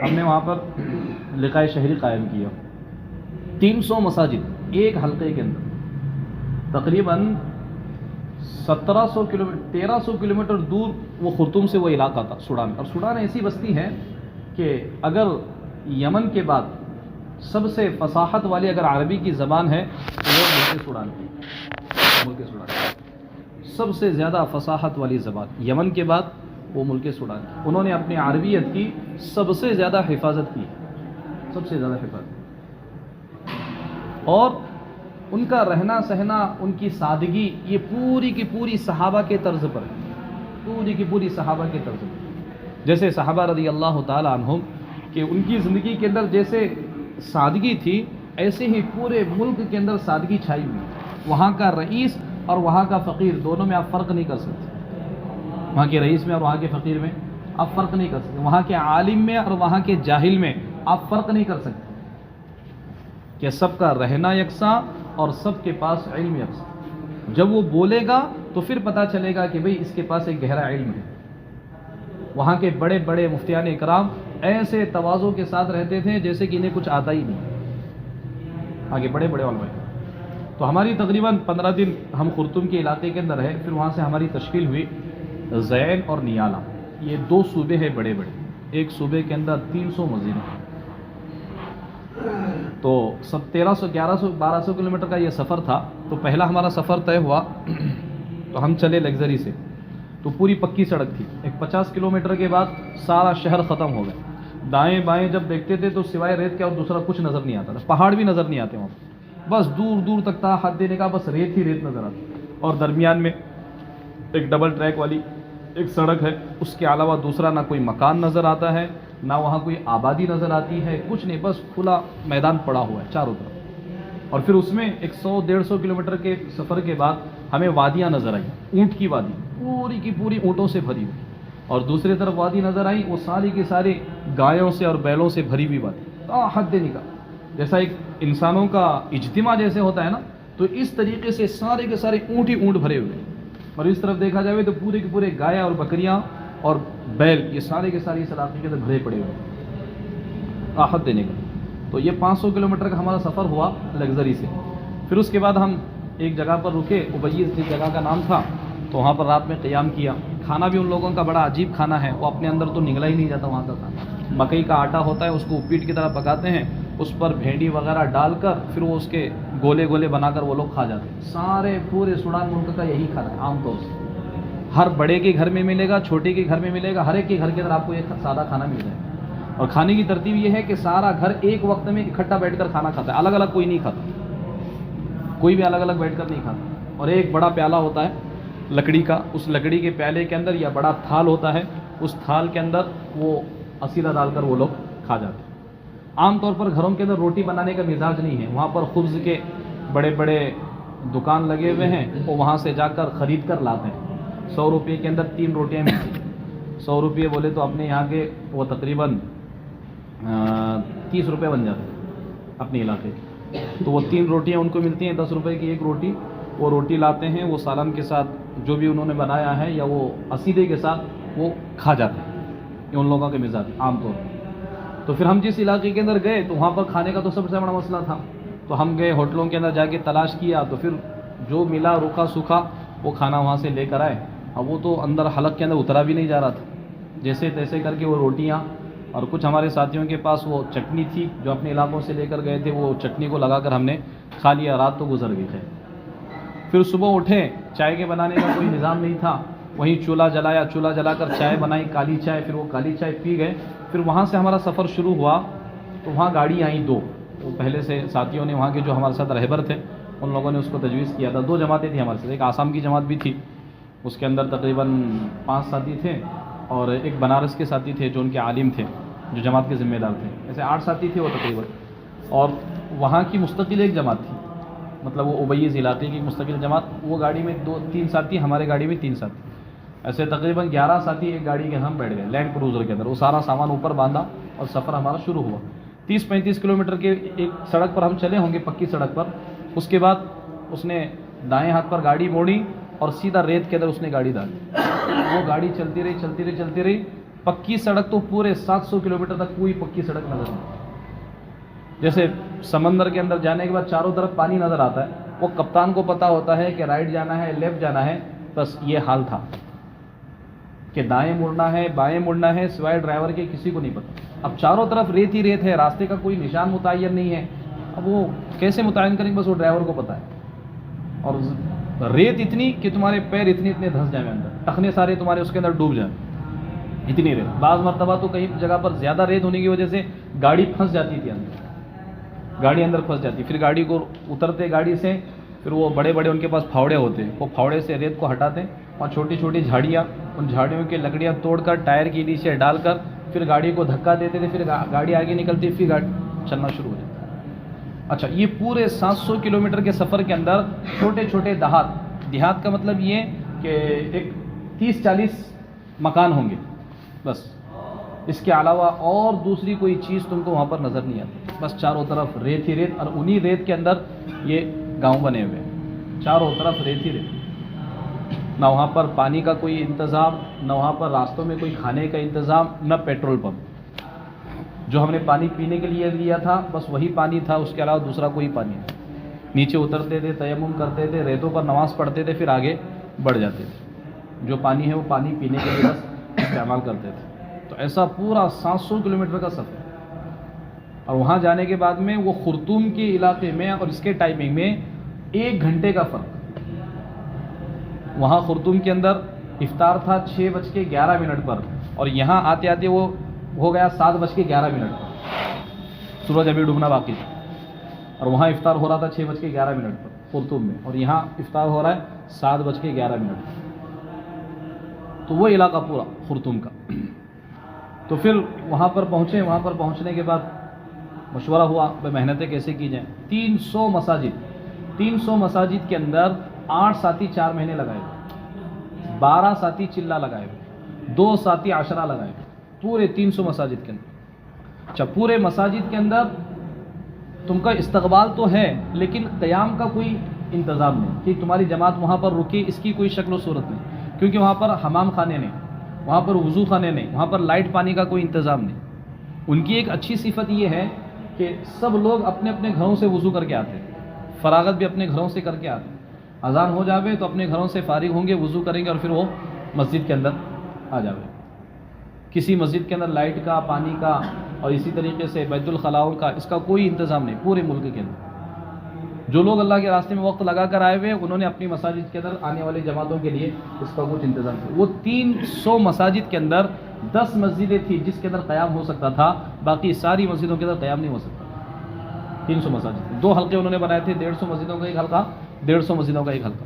ہم نے وہاں پر لقائے شہری قائم کیا. 300 مساجد ایک حلقے کے اندر. تقریباً 1700 کلومیٹر 1300 کلومیٹر دور وہ خرطوم سے وہ علاقہ تھا سوڈان. اور سوڈان ایسی بستی ہے کہ اگر یمن کے بعد سب سے فصاحت والی اگر عربی کی زبان ہے تو وہ ملک سوڈان کی. ملک سوڈان سب سے زیادہ فصاحت والی زبان یمن کے بعد وہ ملک سوڈان کی. انہوں نے اپنی عربیت کی سب سے زیادہ حفاظت کی, سب سے زیادہ حفاظت. اور ان کا رہنا سہنا, ان کی سادگی, یہ پوری کی پوری صحابہ کے طرز پر ہے, پوری کی پوری صحابہ کے طرز پر. جیسے صحابہ رضی اللہ تعالی عنہم کہ ان کی زندگی کے اندر جیسے سادگی تھی, ایسے ہی پورے ملک کے اندر سادگی چھائی ہوئی. وہاں کا رئیس اور وہاں کا فقیر دونوں میں آپ فرق نہیں کر سکتے. وہاں کے رئیس میں اور وہاں کے فقیر میں آپ فرق نہیں کر سکتے. وہاں کے عالم میں اور وہاں کے جاہل میں آپ فرق نہیں کر سکتے کہ سب کا رہنا یکساں اور سب کے پاس علم یکساں. جب وہ بولے گا تو پھر پتہ چلے گا کہ بھئی اس کے پاس ایک گہرا علم ہے. وہاں کے بڑے بڑے مفتیان اکرام ایسے تواضع کے ساتھ رہتے تھے جیسے کہ انہیں کچھ آتا ہی نہیں. آگے بڑے بڑے علماء. تو ہماری تقریباً 15 دن ہم خرطوم کے علاقے کے اندر رہے. پھر وہاں سے ہماری تشکیل ہوئی زین اور نیالہ. یہ دو صوبے ہیں بڑے بڑے. ایک صوبے کے اندر 300 مسجد ہیں. تو سب 1300 1100 1200 کلومیٹر کا یہ سفر تھا. تو پہلا ہمارا سفر طے ہوا تو ہم چلے لگژری سے. تو پوری پکی سڑک تھی. ایک 50 کلومیٹر کے بعد سارا شہر ختم ہو گیا. دائیں بائیں جب دیکھتے تھے تو سوائے ریت کے اور دوسرا کچھ نظر نہیں آتا تھا. پہاڑ بھی نظر نہیں آتے وہاں, بس دور دور تک تا حد دینے کا بس ریت ہی ریت نظر آتی. اور درمیان میں ایک ڈبل ٹریک والی ایک سڑک ہے. اس کے علاوہ دوسرا نہ کوئی مکان نظر آتا ہے, نہ وہاں کوئی آبادی نظر آتی ہے, کچھ نہیں, بس کھلا میدان پڑا ہوا ہے چاروں طرف. اور پھر اس میں 100-150 کلومیٹر کے سفر کے بعد ہمیں وادیاں نظر آئیں. اونٹ کی وادی پوری کی پوری اونٹوں سے بھری ہوئی. اور دوسری طرف وادی نظر آئی, وہ ساری کی ساری گایوں سے اور بیلوں سے بھری ہوئی وادی. حد دینے کا جیسا ایک انسانوں کا اجتماع جیسے ہوتا ہے نا, تو اس طریقے سے سارے کے سارے اونٹ ہی اونٹ بھرے ہوئے. اور اس طرف دیکھا جائے تو پورے کے پورے گایا اور بکریاں اور بیل یہ سارے کے سارے اس علاقے کے اندر بھرے پڑے ہوئے. حد دینے کا. تو یہ 500 کلومیٹر کا ہمارا سفر ہوا لگژری سے. پھر اس کے بعد ہم ایک جگہ پر رکے, ابیض جس جگہ کا نام تھا. تو وہاں پر رات میں قیام کیا. کھانا بھی ان لوگوں کا بڑا عجیب کھانا ہے, وہ اپنے اندر تو نگلا ہی نہیں جاتا وہاں کا کھانا. مکئی کا آٹا ہوتا ہے, اس کو پیٹ کی طرح پکاتے ہیں, اس پر بھینڈی وغیرہ ڈال کر پھر وہ اس کے گولے گولے بنا کر وہ لوگ کھا جاتے ہیں. سارے پورے سوڈان ملک کا یہی کھانا ہے عام طور سے. ہر بڑے کے گھر میں ملے گا, چھوٹے کے گھر میں ملے گا, ہر ایک کے گھر کے اندر آپ کو ایک سادہ کھانا مل جائے گا. اور کھانے کی ترتیب یہ ہے کہ سارا گھر ایک وقت میں اکٹھا بیٹھ کر کھانا کھاتا ہے. الگ الگ کوئی نہیں کھاتا, کوئی بھی الگ الگ بیٹھ کر نہیں کھاتا. اور ایک بڑا پیالہ ہوتا ہے لکڑی کا, اس لکڑی کے پیالے کے اندر یا بڑا تھال ہوتا ہے, اس تھال کے اندر وہ اسیدہ ڈال کر وہ لوگ کھا جاتے ہیں. عام طور پر گھروں کے اندر روٹی بنانے کا مزاج نہیں ہے. وہاں پر خبز کے بڑے بڑے دکان لگے ہوئے ہیں, وہ وہاں سے جا کر خرید کر لاتے ہیں. 100 روپے کے اندر 3 روٹیاں ملتی ہیں. 100 روپے بولے تو اپنے یہاں کے وہ تقریباً 30 روپے بن جاتے ہیں اپنے علاقے کے. تو وہ 3 روٹیاں ان کو ملتی ہیں, 10 روپے کی ایک روٹی. وہ روٹی لاتے ہیں, وہ سالن کے ساتھ جو بھی انہوں نے بنایا ہے یا وہ عصیدے کے ساتھ وہ کھا جاتے ہیں. یہ ان لوگوں کے مزاج عام طور پر. تو پھر ہم جس علاقے کے اندر گئے تو وہاں پر کھانے کا تو سب سے بڑا مسئلہ تھا. تو ہم گئے ہوٹلوں کے اندر جا کے تلاش کیا, تو پھر جو ملا روکھا سوکھا وہ کھانا وہاں سے لے کر آئے. اب وہ تو اندر حلق کے اندر اترا بھی نہیں جا رہا تھا. جیسے تیسے کر کے وہ روٹیاں, اور کچھ ہمارے ساتھیوں کے پاس وہ چٹنی تھی جو اپنے علاقوں سے لے کر گئے تھے, وہ چٹنی کو لگا کر ہم نے کھا لیا. رات تو گزر گئی تھے. پھر صبح اٹھے, چائے کے بنانے کا کوئی نظام نہیں تھا. وہیں چولہا جلایا, چولہا جلا کر چائے بنائی, کالی چائے. پھر وہ کالی چائے پی گئے. پھر وہاں سے ہمارا سفر شروع ہوا. تو وہاں گاڑی آئیں 2. تو پہلے سے ساتھیوں نے, وہاں کے جو ہمارے ساتھ رہبر تھے ان لوگوں نے اس کو تجویز کیا تھا. 2 جماعتیں تھیں ہمارے ساتھ. ایک آسام کی جماعت بھی تھی, اس کے اندر تقریباً 5 ساتھی تھے, اور ایک بنارس کے ساتھی تھے جو ان کے عالم تھے, جو جماعت کے ذمہ دار تھے. ایسے 8 ساتھی تھے وہ تقریباً. اور وہاں کی مستقل ایک جماعت تھی, مطلب وہ ابیض علاقے کی مستقل جماعت. وہ گاڑی میں 2-3 ساتھی, ہمارے گاڑی میں 3 ساتھی. ایسے تقریباً 11 ساتھی ایک گاڑی کے ہم بیٹھ گئے لینڈ کروزر کے اندر. وہ سارا سامان اوپر باندھا اور سفر ہمارا شروع ہوا. 30-35 کلومیٹر کے ایک سڑک پر ہم چلے ہوں گے, پکی سڑک پر. اس کے بعد اس نے دائیں ہاتھ پر گاڑی موڑی اور سیدھا ریت کے اندر اس نے گاڑی ڈالی. وہ گاڑی چلتی رہی چلتی رہی چلتی رہی. پکی سڑک تو پورے 700 کلومیٹر تک کوئی پکی سڑک نظر نہیں. جیسے سمندر کے اندر جانے کے بعد چاروں طرف پانی نظر آتا ہے, وہ کپتان کو پتہ ہوتا ہے کہ رائٹ جانا ہے لیفٹ جانا ہے, بس یہ حال تھا کہ دائیں مڑنا ہے بائیں مڑنا ہے, سوائے ڈرائیور کے کسی کو نہیں پتہ. اب چاروں طرف ریت ہی ریت ہے, راستے کا کوئی نشان متعین نہیں ہے, اب وہ کیسے متعین کریں, بس وہ ڈرائیور کو پتہ ہے. اور ریت اتنی کہ تمہارے پیر اتنے دھنس جائیں اندر, ٹخنے سارے تمہارے اس کے اندر ڈوب جائیں, اتنی ریت. بعض مرتبہ تو کئی جگہ پر زیادہ ریت ہونے کی وجہ سے گاڑی پھنس جاتی تھی اندر, گاڑی اندر پھنس جاتی. پھر گاڑی کو اترتے گاڑی سے, پھر وہ بڑے بڑے ان کے پاس پھاوڑے ہوتے ہیں, وہ پھاوڑے سے ریت کو ہٹاتے, اور چھوٹی چھوٹی جھاڑیاں, ان جھاڑیوں کی لکڑیاں توڑ کر ٹائر کے نیچے ڈال کر پھر گاڑی کو دھکا دیتے تھے, پھر گاڑی آگے نکلتی, پھر گاڑی چلنا شروع ہو جاتا. اچھا, یہ پورے 700 کلومیٹر کے سفر کے اندر چھوٹے چھوٹے دیہات کا مطلب یہ کہ ایک 30-40 مکان ہوں گے بس, اس کے علاوہ اور دوسری کوئی چیز تم کو وہاں پر نظر نہیں آتی. بس چاروں طرف ریت ہی ریت, اور انہی ریت کے اندر یہ گاؤں بنے ہوئے ہیں, چاروں طرف ریت ہی ریت. نہ وہاں پر پانی کا کوئی انتظام, نہ وہاں پر راستوں میں کوئی کھانے کا انتظام, نہ پیٹرول پمپ. جو ہم نے پانی پینے کے لیے لیا تھا بس وہی پانی تھا, اس کے علاوہ دوسرا کوئی پانی نہیں. نیچے اترتے تھے, تیمم کرتے تھے, ریتوں پر نماز پڑھتے تھے, پھر آگے بڑھ جاتے تھے. جو پانی ہے وہ پانی پینے کے لیے بس استعمال کرتے تھے. تو ایسا پورا 700 کلومیٹر کا سفر. اور وہاں جانے کے بعد میں وہ خرطوم کے علاقے میں اور اس کے ٹائمنگ میں 1 گھنٹے کا فرق. وہاں خرطوم کے اندر افطار تھا 6:11 پر, اور یہاں آتے آتے وہ ہو گیا 7:11 پر. سورج ابھی ڈوبنا باقی تھا, اور وہاں افطار ہو رہا تھا 6:11 پر خرطوم میں, اور یہاں افطار ہو رہا ہے 7:11 پر. تو وہ علاقہ پورا خرطوم کا. تو پھر وہاں پر پہنچے. وہاں پر پہنچنے کے بعد مشورہ ہوا بھائی محنتیں کیسے کی جائیں. 300 مساجد کے اندر 8 ساتھی 4 مہینے لگائے, 12 ساتھی چلہ لگائے, 2 ساتھی عشرہ لگائے, پورے 300 مساجد کے اندر. اچھا, پورے مساجد کے اندر تم کا استقبال تو ہے, لیکن قیام کا کوئی انتظام نہیں کہ تمہاری جماعت وہاں پر رکے, اس کی کوئی شکل و صورت نہیں, کیونکہ وہاں پر حمام خانے نہیں, وہاں پر وضو خانے نہیں, وہاں پر لائٹ پانی کا کوئی انتظام نہیں. ان کی ایک اچھی صفت یہ ہے کہ سب لوگ اپنے اپنے گھروں سے وضو کر کے آتے ہیں, فراغت بھی اپنے گھروں سے کر کے آتے ہیں. اذان ہو جاوے تو اپنے گھروں سے فارغ ہوں گے, وضو کریں گے, اور پھر وہ مسجد کے اندر آ جاوے. کسی مسجد کے اندر لائٹ کا, پانی کا, اور اسی طریقے سے بیت الخلاؤں کا, اس کا کوئی انتظام نہیں پورے ملک کے اندر. جو لوگ اللہ کے راستے میں وقت لگا کر آئے ہوئے, انہوں نے اپنی مساجد کے اندر آنے والی جماعتوں کے لیے اس کا کچھ انتظام کیا. وہ 300 مساجد کے اندر 10 مسجدیں تھیں جس کے اندر قیام ہو سکتا تھا, باقی ساری مسجدوں کے اندر قیام نہیں ہو سکتا. 300 مساجد, 2 حلقے انہوں نے بنائے تھے, 150 مسجدوں کا ایک حلقہ, 150 مسجدوں کا ایک حلقہ.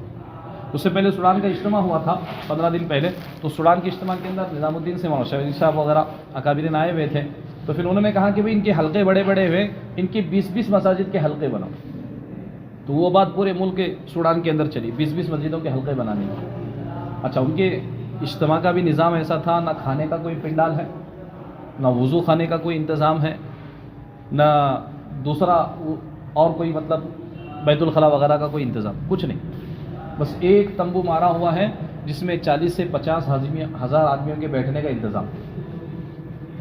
اس سے پہلے سوڈان کا اجتماع ہوا تھا 15 دن پہلے, تو سوڈان کے اجتماع کے اندر نظام الدین سے مولانا شاہ صاحب وغیرہ اکابرین آئے ہوئے تھے. تو پھر انہوں نے کہا کہ بھئی ان کے حلقے بڑے بڑے ہوئے, ان کے 20-20 مساجد کے حلقے بناؤ. تو وہ بات پورے ملک کے سوڈان کے اندر چلی, 20-20 مسجدوں کے حلقے بنانے کی. اچھا, ان کے اجتماع کا بھی نظام ایسا تھا, نہ کھانے کا کوئی پنڈال ہے, نہ وضو خانے کا کوئی انتظام ہے, نہ دوسرا اور کوئی مطلب بیت الخلاء وغیرہ کا کوئی انتظام, کچھ نہیں. بس ایک تمبو مارا ہوا ہے جس میں 40 سے 50 ہزار آدمیوں کے بیٹھنے کا انتظام.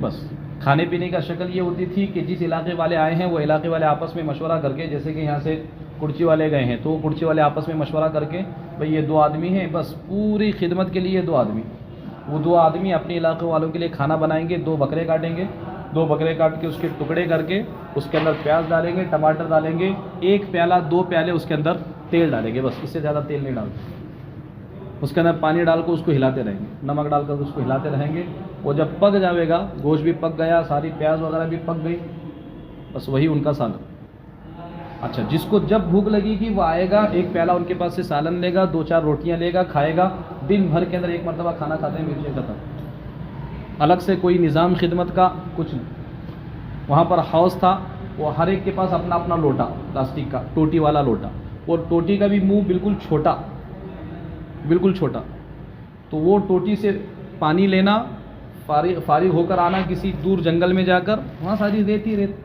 بس کھانے پینے کا شکل یہ ہوتی تھی کہ جس علاقے والے آئے ہیں وہ علاقے والے آپس میں مشورہ کر کے, جیسے کہ یہاں سے کرچی والے گئے ہیں تو وہ کرچی والے آپس میں مشورہ کر کے بھئی یہ 2 آدمی ہیں, بس پوری خدمت کے لیے 2 آدمی, وہ 2 آدمی اپنے علاقے والوں کے لیے کھانا بنائیں گے. 2 بکرے کاٹیں گے, 2 بکرے کاٹ کے اس کے ٹکڑے کر کے اس کے اندر پیاز ڈالیں گے, ٹماٹر ڈالیں گے, 1 پیالہ 2 پیالے اس کے اندر تیل ڈالیں گے, بس اس سے زیادہ تیل نہیں ڈالتے. اس کے اندر پانی ڈال کر اس کو ہلاتے رہیں گے, نمک ڈال کر اس کو ہلاتے رہیں گے. وہ جب پک جاوے گا, گوشت بھی پک گیا, ساری پیاز وغیرہ بھی پک گئی, بس وہی ان کا سالن. اچھا, جس کو جب بھوک لگے گی وہ آئے گا, 1 پیالہ ان کے پاس سے سالن لے گا, 2-4 روٹیاں لے گا, کھائے گا. دن بھر کے اندر 1 مرتبہ کھانا کھاتے ہیں, مرچیں ختم. الگ سے کوئی نظام خدمت کا کچھ نہیں. وہاں پر حوض تھا, وہ ہر ایک کے پاس اپنا اپنا لوٹا, پلاسٹک کا ٹوٹی والا لوٹا, اور ٹوٹی کا بھی منہ بالکل چھوٹا, بالکل چھوٹا. تو وہ ٹوٹی سے پانی لینا, فارغ ہو کر آنا کسی دور جنگل میں جا کر, وہاں ساری ریت ہی ریت.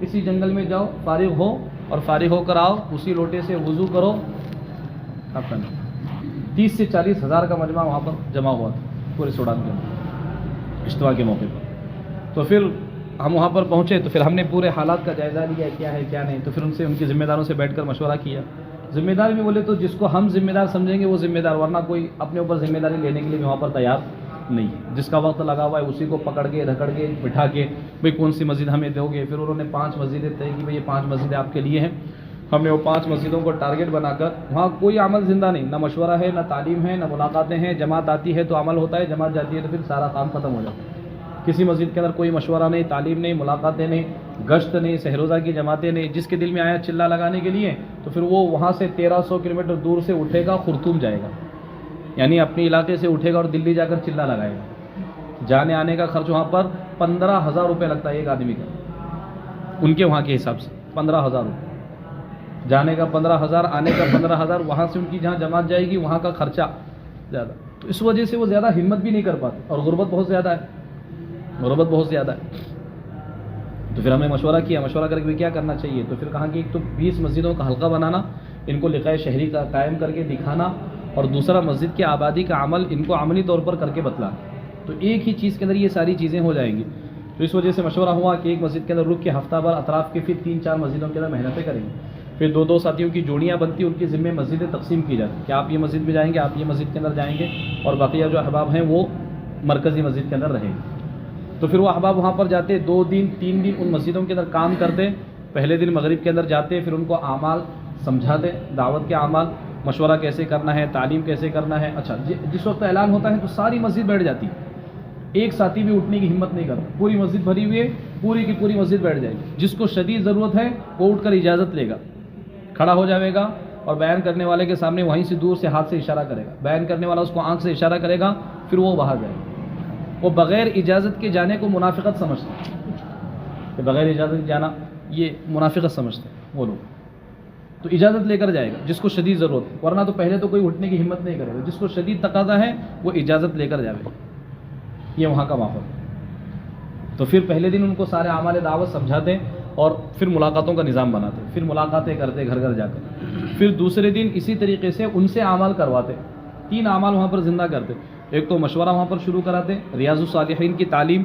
کسی جنگل میں جاؤ, فارغ ہو, اور فارغ ہو کر آؤ, اسی لوٹے سے وضو کرو. 30 سے 40 ہزار کا مجمع وہاں پر جمع ہوا تھا پورے سوڈان کے اندر. اجتماع کے موقع پر. تو پھر ہم وہاں پر پہنچے تو پھر ہم نے پورے حالات کا جائزہ لیا کیا ہے کیا نہیں. تو پھر ان کی ذمہ داروں سے بیٹھ کر مشورہ کیا. ذمہ دار میں بولے تو جس کو ہم ذمہ دار سمجھیں گے وہ ذمہ دار, ورنہ کوئی اپنے اوپر ذمہ داری لینے کے لیے وہاں پر تیار نہیں ہے. جس کا وقت لگا ہوا ہے اسی کو پکڑ کے دھکڑ کے بٹھا کے بھئی کون سی مسجد ہمیں دو گے. پھر انہوں نے 5 مسجدیں طے کی, بھئی یہ 5 مسجدیں آپ کے لیے ہیں. ہم نے وہ 5 مسجدوں کو ٹارگٹ بنا کر, وہاں کوئی عمل زندہ نہیں, نہ مشورہ ہے نہ تعلیم ہے نہ ملاقاتیں ہیں. جماعت آتی ہے تو عمل ہوتا ہے, جماعت جاتی ہے تو پھر سارا کام ختم ہو جاتا ہے. کسی مسجد کے اندر کوئی مشورہ نہیں, تعلیم نہیں, ملاقاتیں نہیں, گشت نہیں, سحروزہ کی جماعتیں نہیں. جس کے دل میں آیا چلا لگانے کے لیے تو پھر وہ وہاں سے 1300 کلومیٹر دور سے اٹھے گا, خرطوم جائے گا, یعنی اپنے علاقے سے اٹھے گا اور دلی جا کر چلا لگائے گا. جانے آنے کا خرچ وہاں پر 15,000 روپے لگتا ہے ایک آدمی کا, ان کے وہاں کے حساب سے 15,000 روپے. جانے کا 15,000, آنے کا 15,000, وہاں سے ان کی جہاں جماعت جائے گی وہاں کا خرچہ زیادہ. تو اس وجہ سے وہ زیادہ ہمت بھی نہیں کر پاتے, اور غربت بہت زیادہ ہے, غربت بہت زیادہ ہے. تو پھر ہم نے مشورہ کیا, مشورہ کر کے کیا کرنا چاہیے. تو پھر کہا کہ ایک تو 20 مسجدوں کا حلقہ بنانا, ان کو لقاء شہری کا قائم کر کے دکھانا, اور دوسرا مسجد کی آبادی کا عمل ان کو عملی طور پر کر کے بتلانا. تو ایک ہی چیز کے اندر یہ ساری چیزیں ہو جائیں گی. تو اس وجہ سے مشورہ ہوا کہ ایک مسجد کے اندر رک کے ہفتہ بھر اطراف کے پھر 3-4 مسجدوں کے اندر محنتیں کریں گے. پھر 2 ساتھیوں کی جوڑیاں بنتی, ان کے ذمے مسجدیں تقسیم کی جاتی کہ آپ یہ مسجد میں جائیں گے, آپ یہ مسجد کے اندر جائیں گے, اور بقیہ جو احباب ہیں وہ مرکزی مسجد کے اندر رہیں گے. تو پھر وہ احباب وہاں پر جاتے, 2 دن 3 دن ان مسجدوں کے اندر کام کرتے. پہلے دن مغرب کے اندر جاتے, پھر ان کو اعمال سمجھاتے, دعوت کے اعمال, مشورہ کیسے کرنا ہے, تعلیم کیسے کرنا ہے. اچھا, جس وقت اعلان ہوتا ہے تو ساری مسجد بیٹھ جاتی, ایک ساتھی بھی اٹھنے کی ہمت نہیں کرتا. پوری مسجد بھری ہوئی ہے, پوری کی پوری مسجد بیٹھ جائے گی. جس کو شدید ضرورت ہے وہ اٹھ کر اجازت لے گا, کھڑا ہو جائے گا, اور بیان کرنے والے کے سامنے وہیں سے دور سے ہاتھ سے اشارہ کرے گا. بیان کرنے والا اس کو آنکھ سے اشارہ کرے گا, پھر وہ باہر جائے گا. وہ بغیر اجازت کے جانے کو منافقت سمجھتے ہیں, کہ بغیر اجازت کے جانا یہ منافقت سمجھتے ہیں وہ لوگ. تو اجازت لے کر جائے گا جس کو شدید ضرورت ہے, ورنہ تو پہلے تو کوئی اٹھنے کی ہمت نہیں کرے گا. جس کو شدید تقاضا ہے وہ اجازت لے کر جائے گا. یہ وہاں کا ماحول. تو پھر پہلے دن ان کو سارے اعمال دعوت سمجھاتے, اور پھر ملاقاتوں کا نظام بناتے, پھر ملاقاتیں کرتے گھر گھر جا کر. پھر دوسرے دن اسی طریقے سے ان سے اعمال کرواتے. 3 اعمال وہاں پر زندہ کرتے. ایک تو مشورہ وہاں پر شروع کراتے, ریاض الصالحین کی تعلیم,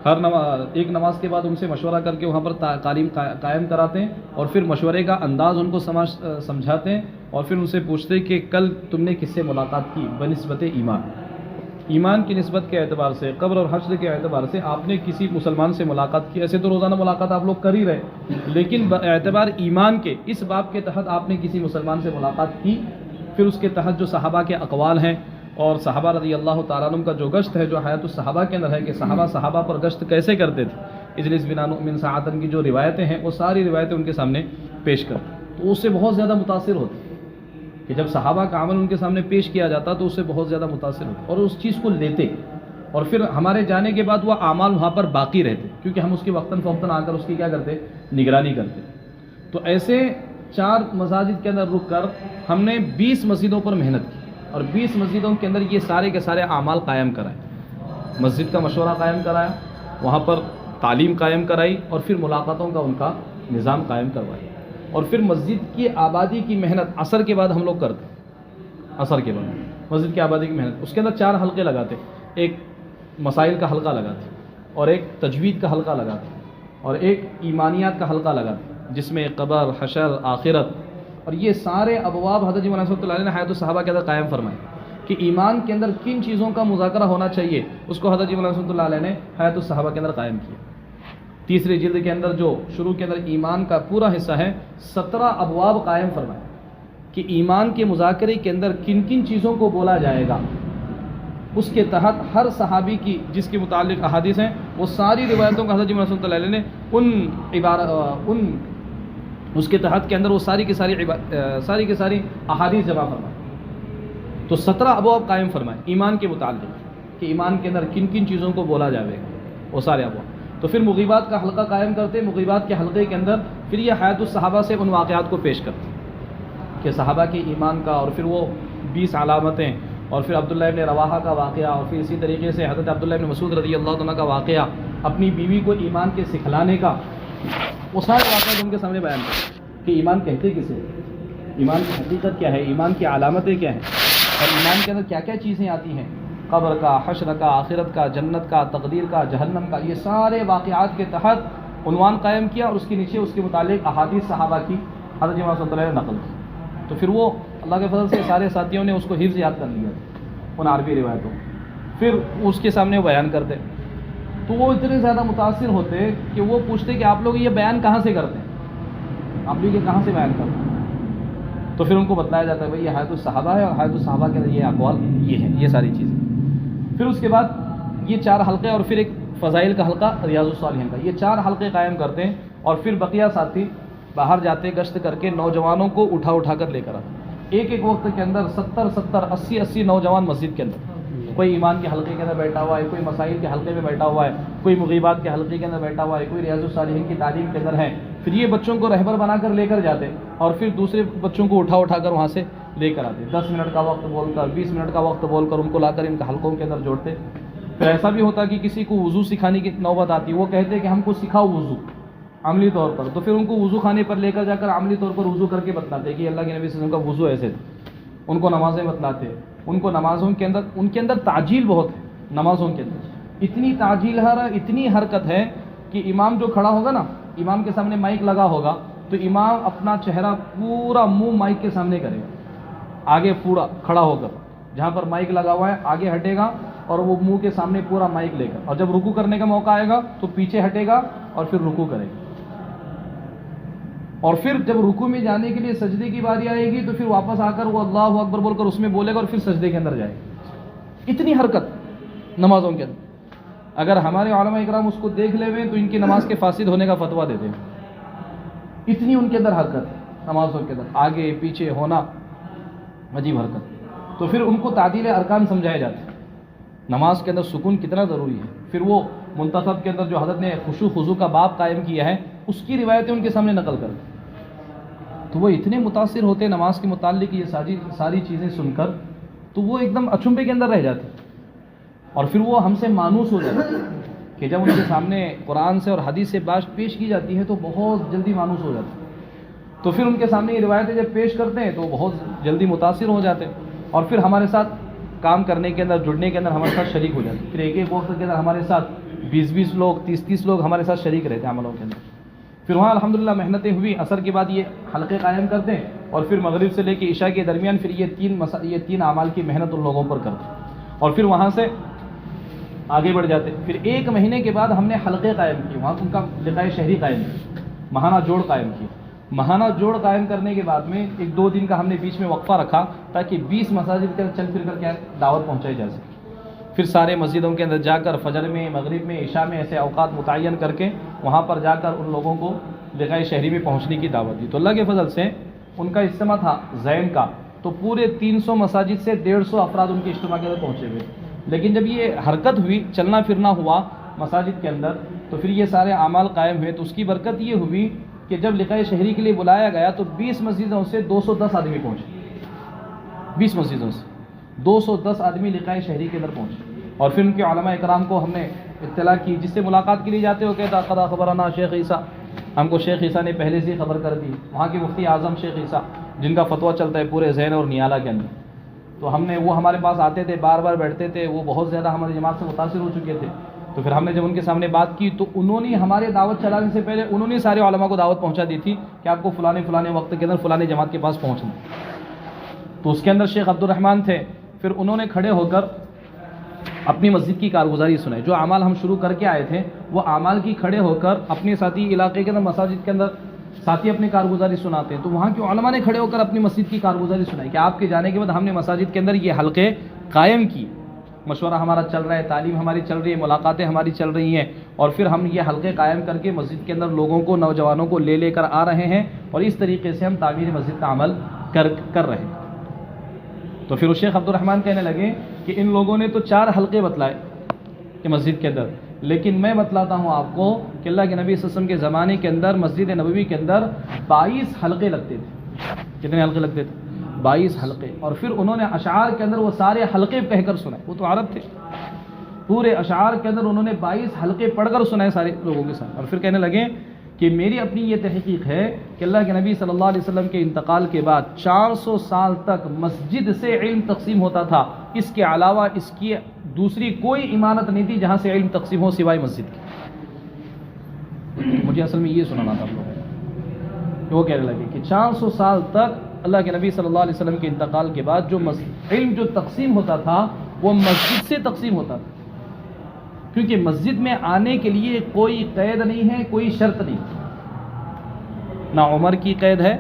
ایک نماز کے بعد ان سے مشورہ کر کے وہاں پر تعلیم قائم کراتے ہیں, اور پھر مشورے کا انداز ان کو سمجھاتے ہیں, اور پھر ان سے پوچھتے کہ کل تم نے کس سے ملاقات کی بنسبت ایمان, ایمان کی نسبت کے اعتبار سے, قبر اور حشر کے اعتبار سے آپ نے کسی مسلمان سے ملاقات کی. ایسے تو روزانہ ملاقات آپ لوگ کر ہی رہے, لیکن اعتبار ایمان کے اس باب کے تحت آپ نے کسی مسلمان سے ملاقات کی. پھر اس کے تحت جو صحابہ کے اقوال ہیں, اور صحابہ رضی اللہ تعالیٰ عنہ کا جو گشت ہے, جو حیات الصحابہ کے اندر ہے کہ صحابہ پر گشت کیسے کرتے تھے, اجلس بنا نؤمن ساعتن کی جو روایتیں ہیں وہ ساری روایتیں ان کے سامنے پیش کرتے. تو اس سے بہت زیادہ متاثر ہوتے کہ جب صحابہ کا عمل ان کے سامنے پیش کیا جاتا تو اس سے بہت زیادہ متاثر ہوتے, اور اس چیز کو لیتے, اور پھر ہمارے جانے کے بعد وہ اعمال وہاں پر باقی رہتے, کیونکہ ہم اس کی وقتاً فوقتاً آ کر اس کی کیا کرتے, نگرانی کرتے. تو ایسے 4 مساجد کے اندر رک کر ہم نے 20 مسجدوں پر محنت کی, اور 20 مسجدوں کے اندر یہ سارے کے سارے اعمال قائم کرائے. مسجد کا مشورہ قائم کرایا, وہاں پر تعلیم قائم کرائی, اور پھر ملاقاتوں کا ان کا نظام قائم کروایا. اور پھر مسجد کی آبادی کی محنت عصر کے بعد ہم لوگ کرتے, عصر کے بعد مسجد کی آبادی کی محنت, اس کے اندر 4 حلقے لگاتے. ایک مسائل کا حلقہ لگاتے, اور ایک تجوید کا حلقہ لگاتے, اور ایک ایمانیات کا حلقہ لگاتے, جس میں قبر, حشر, آخرت, اور یہ سارے ابواب حضرت مولانا صاحب اللہ علیہ نے حیات الصحابہ کے اندر قائم فرمائے کہ ایمان کے اندر کن چیزوں کا مذاکرہ ہونا چاہیے, اس کو حضرت مولانا صاحب اللہ علیہ نے حیات الصحابہ کے اندر قائم کیا. 3ری جلد کے اندر جو شروع کے اندر ایمان کا پورا حصہ ہے, 17 ابواب قائم فرمائے کہ ایمان کے مذاکرے کے اندر کن کن چیزوں کو بولا جائے گا. اس کے تحت ہر صحابی کی جس کے متعلق احادیث ہیں وہ ساری روایتوں کا حضرت مولانا صاحب اللہ علیہ نے اس کے تحت کے اندر وہ ساری کی ساری احادیث جمع فرمائے. تو 17 ابواب قائم فرمائے ایمان کے متعلق کہ ایمان کے اندر کن کن چیزوں کو بولا جائے گا, وہ سارے ابواب. تو پھر مغیبات کا حلقہ قائم کرتے, مغیبات کے حلقے کے اندر پھر یہ حیات الصحابہ سے ان واقعات کو پیش کرتے کہ صحابہ کے ایمان کا, اور پھر وہ 20 علامتیں, اور پھر عبداللہ ابن رواحہ کا واقعہ, اور پھر اسی طریقے سے حضرت عبداللہ ابن مسعود رضی اللہ عنہ کا واقعہ, اپنی بیوی کو ایمان کے سکھلانے کا. وہ سارے واقعات ان کے سامنے بیان کرتے کہ ایمان کہتے کسے, ایمان کی حقیقت کیا ہے, ایمان کی علامتیں کیا ہیں, اور ایمان کے اندر کیا کیا چیزیں آتی ہیں, قبر کا، حشر کا، آخرت کا، جنت کا، تقدیر کا، جہنم کا، یہ سارے واقعات کے تحت عنوان قائم کیا اور اس کے نیچے اس کے متعلق احادیث صحابہ کی حضرت امام صلی اللہ علیہ وسلم نے نقل کی. تو پھر وہ اللہ کے فضل سے سارے ساتھیوں نے اس کو حفظ یاد کر لیا ان عربی روایتوں. پھر اس کے سامنے وہ بیان کرتے تو وہ اتنے زیادہ متاثر ہوتے کہ وہ پوچھتے کہ آپ لوگ یہ بیان کہاں سے کرتے ہیں، آپ لوگ یہ کہاں سے بیان کرتے ہیں. تو پھر ان کو بتلایا جاتا ہے بھائی یہ حیات الصحابہ ہے اور حیات الصحابہ کے اندر یہ اقوال یہ ہیں، یہ ساری چیزیں. پھر اس کے بعد یہ 4 حلقے اور پھر ایک فضائل کا حلقہ ریاض الصالحین کا، یہ 4 حلقے قائم کرتے ہیں. اور پھر بقیہ ساتھی باہر جاتے گشت کر کے نوجوانوں کو اٹھا کر لے کر آتے. ایک وقت کے اندر 70 80 نوجوان مسجد کے اندر، کوئی ایمان کے حلقے کے اندر بیٹھا ہوا ہے، کوئی مسائل کے حلقے میں بیٹھا ہوا ہے، کوئی مغیبات کے حلقے کے اندر بیٹھا ہوا ہے، کوئی ریاض الصالحین کی تعلیم کے اندر ہے. پھر یہ بچوں کو رہبر بنا کر لے کر جاتے اور پھر دوسرے بچوں کو اٹھا کر وہاں سے لے کر آتے. 10 منٹ کا وقت بول کر 20 منٹ کا وقت بول کر ان کو لا کر ان کے حلقوں کے اندر جوڑتے. پھر ایسا بھی ہوتا کہ کسی کو وضو سکھانے کی نوبت آتی، وہ کہتے کہ ہم کو سکھاؤ وضو عملی طور پر. تو پھر ان کو وضو خانے پر لے کر جا کر عملی طور پر وضو کر کے بتلاتے کہ اللہ کے نبی صلی اللہ علیہ وسلم کا وضو ایسے تھا. ان کو نمازیں بتلاتے. ان کو نمازوں کے اندر ان کے اندر تعجیل بہت ہے. نمازوں کے اندر اتنی تعجیل ہے، اتنی حرکت ہے کہ امام جو کھڑا ہوگا نا، امام کے سامنے مائک لگا ہوگا تو امام اپنا چہرہ پورا منہ مائک کے سامنے کرے گا، آگے پورا کھڑا ہو کر جہاں پر مائک لگا ہوا ہے آگے ہٹے گا اور وہ منہ کے سامنے پورا مائک لے کر. اور جب رکوع کرنے کا موقع آئے گا تو پیچھے ہٹے گا اور پھر رکوع کرے گا. اور پھر جب رکوع میں جانے کے لیے سجدے کی باری آئے گی تو پھر واپس آ کر وہ اللہ اکبر بول کر اس میں بولے گا اور پھر سجدے کے اندر جائے گا. اتنی حرکت نمازوں کے اندر. اگر ہمارے علماء اکرام اس کو دیکھ لے ہوئے تو ان کی نماز کے فاسد ہونے کا فتویٰ دیتے ہیں. اتنی ان کے اندر حرکت ہے نمازوں کے اندر، آگے پیچھے ہونا، عجیب حرکت. تو پھر ان کو تعدیل ارکان سمجھائے جاتے ہیں. نماز کے اندر سکون کتنا ضروری ہے. پھر وہ منتصف کے اندر جو حضرت نے خشوع خضوع کا باب قائم کیا ہے اس کی روایتیں ان کے سامنے نقل کر دیں تو وہ اتنے متاثر ہوتے نماز کے متعلق یہ ساری چیزیں سن کر، تو وہ ایک دم اچنبے کے اندر رہ جاتے. اور پھر وہ ہم سے مانوس ہو جاتے کہ جب ان کے سامنے قرآن سے اور حدیث سے بات پیش کی جاتی ہے تو بہت جلدی مانوس ہو جاتے. تو پھر ان کے سامنے یہ روایتیں جب پیش کرتے ہیں تو بہت جلدی متاثر ہو جاتے اور پھر ہمارے ساتھ کام کرنے کے اندر، جڑنے کے اندر ہمارے ساتھ شریک ہو جاتے. پھر ایک وقت کے اندر ہمارے ساتھ 20 لوگ 30 لوگ ہمارے ساتھ شریک رہتے ہیں عملوں کے اندر. پھر وہاں الحمدللہ محنتیں ہوئی، عصر کے بعد یہ حلقے قائم کرتے ہیں اور پھر مغرب سے لے کے عشاء کے درمیان پھر یہ تین اعمال کی محنت ان لوگوں پر کرتے ہیں اور پھر وہاں سے آگے بڑھ جاتے. پھر 1 مہینے کے بعد ہم نے حلقے قائم کیے، وہاں ان کا لقاء شہری قائم کیا، ماہانہ جوڑ قائم کیا. ماہانہ جوڑ قائم کرنے کے بعد میں 1-2 دن کا ہم نے بیچ میں وقفہ رکھا تاکہ 20 مساجد کے چل پھر کر کیا دعوت پہنچائی جا سکے. پھر سارے مسجدوں کے اندر جا کر فجر میں، مغرب میں، عشاء میں ایسے اوقات متعین کر کے وہاں پر جا کر ان لوگوں کو لقاء شہری میں پہنچنے کی دعوت دی. تو اللہ کے فضل سے ان کا اجتماع تھا زین کا، تو پورے 300 مساجد سے 150 افراد ان کے اجتماع کے اندر پہنچے ہوئے. لیکن جب یہ حرکت ہوئی، چلنا پھرنا ہوا مساجد کے اندر، تو پھر یہ سارے اعمال قائم ہوئے. تو اس کی برکت یہ ہوئی کہ جب لقاء شہری کے لیے بلایا گیا تو 20 مسجدوں سے 210 آدمی پہنچے. 20 مسجدوں سے 210 آدمی لقاء شہری کے اندر پہنچے. اور پھر ان کے علماء اکرام کو ہم نے اطلاع کی، جس سے ملاقات کے لیے جاتے ہو کہتا قد خبرنا شیخ عیسیٰ، ہم کو شیخ عیسیٰ نے پہلے سے ہی خبر کر دی. وہاں کے مفتی اعظم شیخ عیسیٰ جن کا فتویٰ چلتا ہے پورے زین اور نیالہ کے اندر، تو ہم نے وہ ہمارے پاس آتے تھے، بار بار بیٹھتے تھے. وہ بہت زیادہ ہماری جماعت سے متاثر ہو چکے تھے. تو پھر ہم نے جب ان کے سامنے بات کی تو انہوں نے ہمارے دعوت چلانے سے پہلے انہوں نے سارے علماء کو دعوت پہنچا دی تھی کہ آپ کو فلانے وقت کے اندر فلانے جماعت کے پاس پہنچنا. تو اس کے اندر شیخ عبد الرحمن تھے. پھر انہوں نے کھڑے ہو کر اپنی مسجد کی کارگزاری سنائی. جو اعمال ہم شروع کر کے آئے تھے وہ اعمال کی کھڑے ہو کر اپنے ساتھی علاقے کے اندر مساجد کے اندر ساتھی اپنی کارگزاری سناتے ہیں. تو وہاں کے علماء نے کھڑے ہو کر اپنی مسجد کی کارگزاری سنائی کہ آپ کے جانے کے بعد ہم نے مساجد کے اندر یہ حلقے قائم کی، مشورہ ہمارا چل رہا ہے، تعلیم ہماری چل رہی ہے، ملاقاتیں ہماری چل رہی ہیں، اور پھر ہم یہ حلقے قائم کر کے مسجد کے اندر لوگوں کو، نوجوانوں کو لے کر آ رہے ہیں اور اس طریقے سے ہم تعمیر مسجد کا عمل کر رہے ہیں. تو پھر شیخ عبد الرحمن کہنے لگے کہ ان لوگوں نے تو 4 حلقے بتلائے کہ مسجد کے اندر، لیکن میں بتلاتا ہوں آپ کو کہ اللہ کے نبی صلی اللہ علیہ وسلم کے زمانے کے اندر مسجد نبوی کے اندر 22 حلقے لگتے تھے. کتنے حلقے لگتے تھے؟ 22 حلقے. اور پھر انہوں نے اشعار کے اندر وہ سارے حلقے کہہ کر سنائے. وہ تو عرب تھے، پورے اشعار کے اندر انہوں نے 22 حلقے پڑھ کر سنائے سارے لوگوں کے ساتھ. اور پھر کہنے لگے کہ میری اپنی یہ تحقیق ہے کہ اللہ کے نبی صلی اللہ علیہ وسلم کے انتقال کے بعد 400 سال تک مسجد سے علم تقسیم ہوتا تھا. اس کے علاوہ اس کی دوسری کوئی عمارت نہیں تھی جہاں سے علم تقسیم ہو سوائے مسجد کی. مجھے اصل میں یہ سنانا تھا آپ لوگوں کو. وہ کہنے لگے کہ 400 سال تک اللہ کے نبی صلی اللہ علیہ وسلم کے انتقال کے بعد جو علم جو تقسیم ہوتا تھا وہ مسجد سے تقسیم ہوتا تھا، کیونکہ مسجد میں آنے کے لیے کوئی قید نہیں ہے، کوئی شرط نہیں، نہ عمر کی قید ہے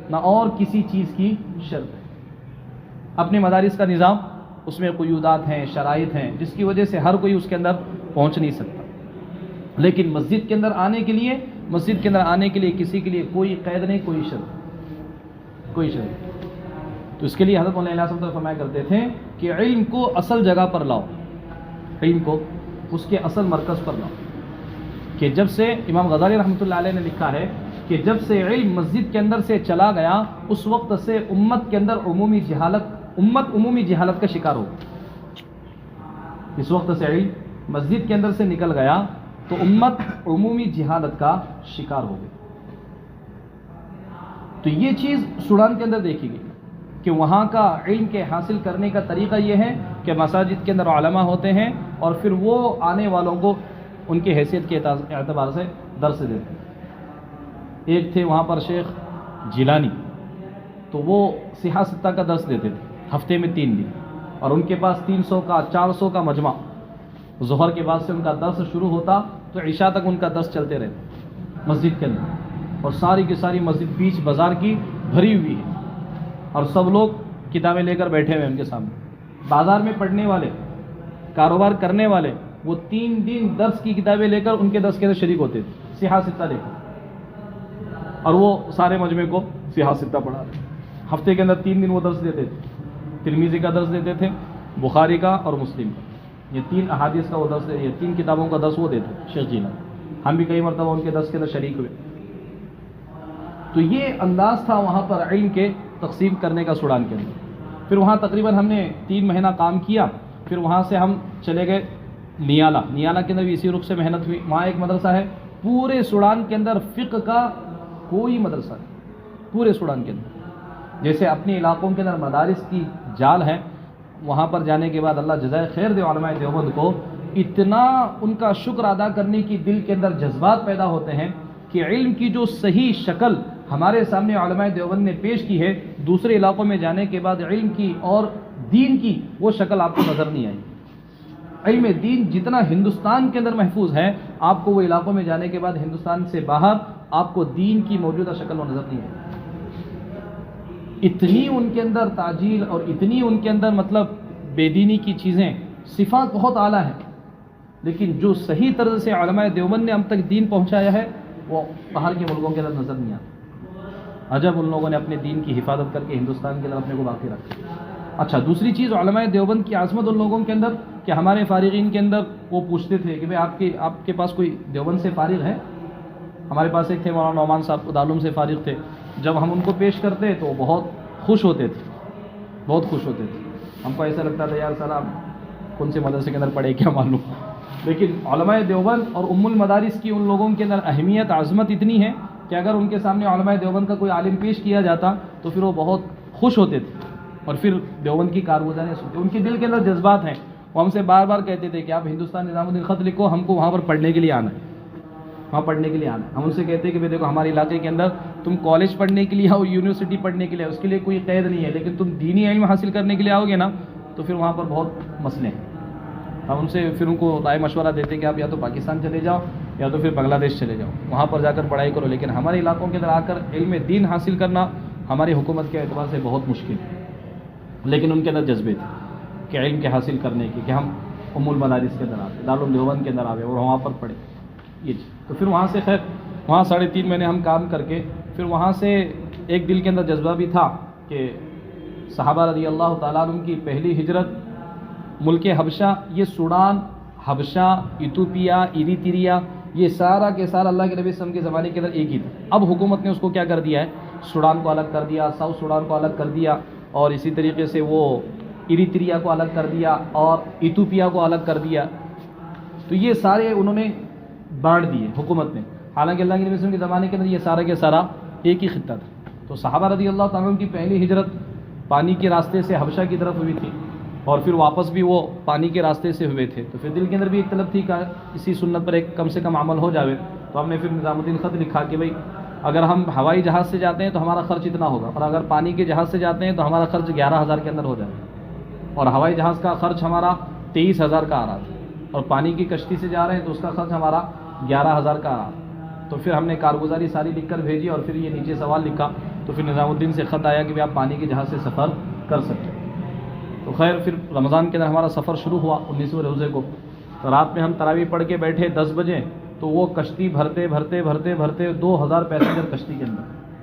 نہ اور کسی چیز کی شرط ہے. اپنے مدارس کا نظام، اس میں قیودات ہیں، شرائط ہیں، جس کی وجہ سے ہر کوئی اس کے اندر پہنچ نہیں سکتا. لیکن مسجد کے اندر آنے کے لیے کسی کے لیے کوئی قید نہیں، کوئی شرط. تو اس کے لیے حضرت مولانا الہی صاحب فرمایا کرتے تھے کہ علم کو اصل جگہ پر لاؤ، علم کو اس کے اصل مرکز پر لاؤ. کہ جب سے امام غزالی رحمۃ اللہ علیہ نے لکھا ہے کہ جب سے علم مسجد کے اندر سے چلا گیا اس وقت سے امت کے اندر عمومی جہالت کا شکار ہو. اس وقت سے علم مسجد کے اندر سے نکل گیا تو امت عمومی جہالت کا شکار ہو گئی. تو یہ چیز سوڈان کے اندر دیکھی گئی کہ وہاں کا علم کے حاصل کرنے کا طریقہ یہ ہے کہ مساجد کے اندر علماء ہوتے ہیں اور پھر وہ آنے والوں کو ان کی حیثیت کے اعتبار سے درس دیتے ہیں. ایک تھے وہاں پر شیخ جیلانی، تو وہ صحاح ستہ کا درس دیتے تھے ہفتے میں 3 دن، اور ان کے پاس 300 کا 400 کا مجمع. ظہر کے بعد سے ان کا درس شروع ہوتا تو عشاء تک ان کا درس چلتے رہتے مسجد کے اندر، اور ساری کی ساری مسجد بیچ بازار کی بھری ہوئی ہے اور سب لوگ کتابیں لے کر بیٹھے ہوئے ان کے سامنے. بازار میں پڑھنے والے، کاروبار کرنے والے، وہ 3 دن درس کی کتابیں لے کر ان کے درس کے اندر شریک ہوتے تھے صحاح ستہ لے کر، اور وہ سارے مجمع کو صحاح ستہ پڑھا رہے. ہفتے کے اندر 3 دن وہ درس دیتے تھے. ترمذی کا درس دیتے تھے، بخاری کا اور مسلم کا. یہ 3 احادیث کا وہ درس دیتے، یہ 3 کتابوں کا درس وہ دیتے شیخ جیلانی. ہم بھی کئی مرتبہ ان کے درس کے اندر شریک ہوئے. تو یہ انداز تھا وہاں پر علم کے تقسیم کرنے کا سوڈان کے اندر. پھر وہاں تقریباً ہم نے 3 مہینہ کام کیا. پھر وہاں سے ہم چلے گئے نیالہ کے اندر بھی اسی رخ سے محنت ہوئی. وہاں ایک مدرسہ ہے، پورے سوڈان کے اندر فقہ کا کوئی مدرسہ نہیں پورے سوڈان کے اندر. جیسے اپنے علاقوں کے اندر مدارس کی جال ہے، وہاں پر جانے کے بعد اللہ جزائے خیر دے علماء دیوبند کو اتنا ان کا شکر ادا کرنے کی دل کے اندر جذبات پیدا ہوتے ہیں کہ علم کی جو صحیح شکل ہمارے سامنے علماء دیوبند نے پیش کی ہے، دوسرے علاقوں میں جانے کے بعد علم کی اور دین کی وہ شکل آپ کو نظر نہیں آئی. علم دین جتنا ہندوستان کے اندر محفوظ ہے، آپ کو وہ علاقوں میں جانے کے بعد ہندوستان سے باہر آپ کو دین کی موجودہ شکل وہ نظر نہیں آئی. اتنی ان کے اندر تعجیل اور اتنی ان کے اندر مطلب بے دینی کی چیزیں، صفات بہت اعلیٰ ہیں، لیکن جو صحیح طرز سے علماء دیوبند نے ہم تک دین پہنچایا ہے وہ باہر کے ملکوں کے اندر نظر نہیں آتا. عجب ان لوگوں نے اپنے دین کی حفاظت کر کے ہندوستان کے اندر اپنے کو باقی رکھا. اچھا، دوسری چیز علماء دیوبند کی عظمت ان لوگوں کے اندر کہ ہمارے فارغین کے اندر وہ پوچھتے تھے کہ بھائی آپ کے پاس کوئی دیوبند سے فارغ ہے؟ ہمارے پاس ایک تھے مولانا نعمان صاحب دارالعلوم سے فارغ تھے. جب ہم ان کو پیش کرتے تو بہت خوش ہوتے تھے. ہم کو ایسا لگتا تھا یار سلام کون سے مدرسے کے اندر پڑھے کیا معلوم. لیکن علماء دیوبند اور ام المدارس کی ان لوگوں کے اندر اہمیت عظمت اتنی ہے کہ اگر ان کے سامنے علماء دیوبند کا کوئی عالم پیش کیا جاتا تو پھر وہ بہت خوش ہوتے تھے اور پھر دیوبند کی کارگزاری سنتے. ان کے دل کے اندر جذبات ہیں. وہ ہم سے بار بار کہتے تھے کہ آپ ہندوستان نظام الدین خط لکھو، ہم کو وہاں پر پڑھنے کے لیے آنا ہے. ہم ان سے کہتے ہیں کہ دیکھو ہمارے علاقے کے اندر تم کالج پڑھنے کے لیے آؤ، یونیورسٹی پڑھنے کے لیے، اس کے لیے کوئی قید نہیں ہے، لیکن تم دینی علم حاصل کرنے کے لیے آؤ گے نا تو پھر وہاں پر بہت مسئلے ہیں. ہم ان سے پھر ان کو رائے مشورہ دیتے ہیں کہ آپ یا تو پاکستان چلے جاؤ یا تو پھر بنگلہ دیش چلے جاؤ، وہاں پر جا کر پڑھائی کرو. لیکن ہمارے علاقوں کے اندر آ کر علم دین حاصل کرنا ہماری حکومت کے اعتبار سے بہت مشکل ہے. لیکن ان کے اندر جذبے تھے کہ علم کے حاصل کرنے کی، کہ ہم ام المدارس کے اندر آتے، دارالعلوم دیوبند کے اندر آئے اور وہاں پر پڑھے یہ چیز. تو پھر وہاں سے خیر وہاں 3.5 مہینے ہم کام کر کے پھر وہاں سے ایک دل کے اندر جذبہ بھی تھا کہ صحابہ رضی اللہ تعالیٰ عنہ کی پہلی ہجرت ملک حبشہ، یہ سوڈان، حبشہ، ایتھوپیا، ایریتریا، یہ سارا کے سارا اللہ کے نبی صلی اللہ علیہ وسلم کے زمانے کے اندر ایک ہی تھا. اب حکومت نے اس کو کیا کر دیا ہے، سوڈان کو الگ کر دیا، ساؤتھ سوڈان کو الگ کر دیا، اور اسی طریقے سے وہ ایریتریا کو الگ کر دیا اور ایتھوپیا کو الگ کر دیا. تو یہ سارے انہوں نے بانٹ دیے حکومت نے. حالانکہ اللہ کے نبی صلی اللہ علیہ وسلم کے زمانے کے اندر یہ سارا کے سارا ایک ہی خطہ تھا. تو صحابہ رضی اللہ تعالیٰ عنہ کی پہلی ہجرت پانی کے راستے سے حبشہ کی طرف ہوئی تھی. اور پھر واپس بھی وہ پانی کے راستے سے ہوئے تھے. تو پھر دل کے اندر بھی ایک طلب تھی کہ اسی سنت پر ایک کم سے کم عمل ہو جاوے. تو ہم نے پھر نظام الدین خط لکھا کہ بھائی اگر ہم ہوائی جہاز سے جاتے ہیں تو ہمارا خرچ اتنا ہوگا، اور اگر پانی کے جہاز سے جاتے ہیں تو ہمارا خرچ 11,000 کے اندر ہو جائے گا. اور ہوائی جہاز کا خرچ ہمارا 23,000 کا آ رہا تھا، اور پانی کی کشتی سے جا رہے ہیں تو اس کا خرچ ہمارا 11,000 کا آ رہا. تو پھر ہم نے کارگزاری ساری لکھ کر بھیجی، اور پھر یہ نیچے سوال لکھا. تو پھر نظام الدین سے خط آیا کہ آپ پانی کے جہاز سے سفر کر سکتے. تو خیر پھر رمضان کے اندر ہمارا سفر شروع ہوا 19ویں روزے کو. تو رات میں ہم تراویح پڑھ کے بیٹھے 10 بجے، تو وہ کشتی بھرتے بھرتے بھرتے بھرتے 2,000 پیسنجر کشتی کے اندر.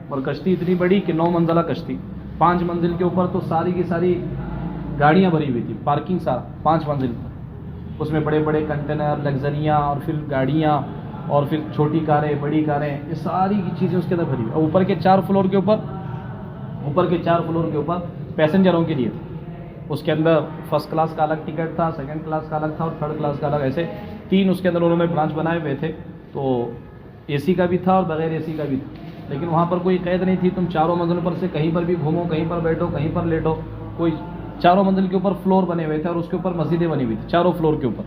اور کشتی اتنی بڑی کہ 9 منزلہ کشتی، 5 منزل کے اوپر تو ساری کی ساری گاڑیاں بھری ہوئی تھی، پارکنگ سارا 5 منزل پر. اس میں بڑے بڑے کنٹینر، لگژریاں، اور پھر گاڑیاں، اور پھر چھوٹی کاریں، بڑی کاریں، یہ ساری کی چیزیں اس کے اندر بھری ہوئی. اور اوپر کے 4 فلور کے اوپر پیسنجروں کے لیے تھے. اس کے اندر فرسٹ کلاس کا الگ ٹکٹ تھا، سیکنڈ کلاس کا الگ تھا، اور تھرڈ کلاس کا الگ. ایسے 3 اس کے اندر انہوں نے برانچ بنائے ہوئے تھے. تو اے سی کا بھی تھا اور بغیر اے سی کا بھی تھا. لیکن وہاں پر کوئی قید نہیں تھی، تم 4 منزلوں پر سے کہیں پر بھی گھومو، کہیں پر بیٹھو، کہیں پر لیٹو. کوئی 4 منزل کے اوپر فلور بنے ہوئے تھے، اور اس کے اوپر مسجدیں بنی ہوئی تھی 4 فلور کے اوپر.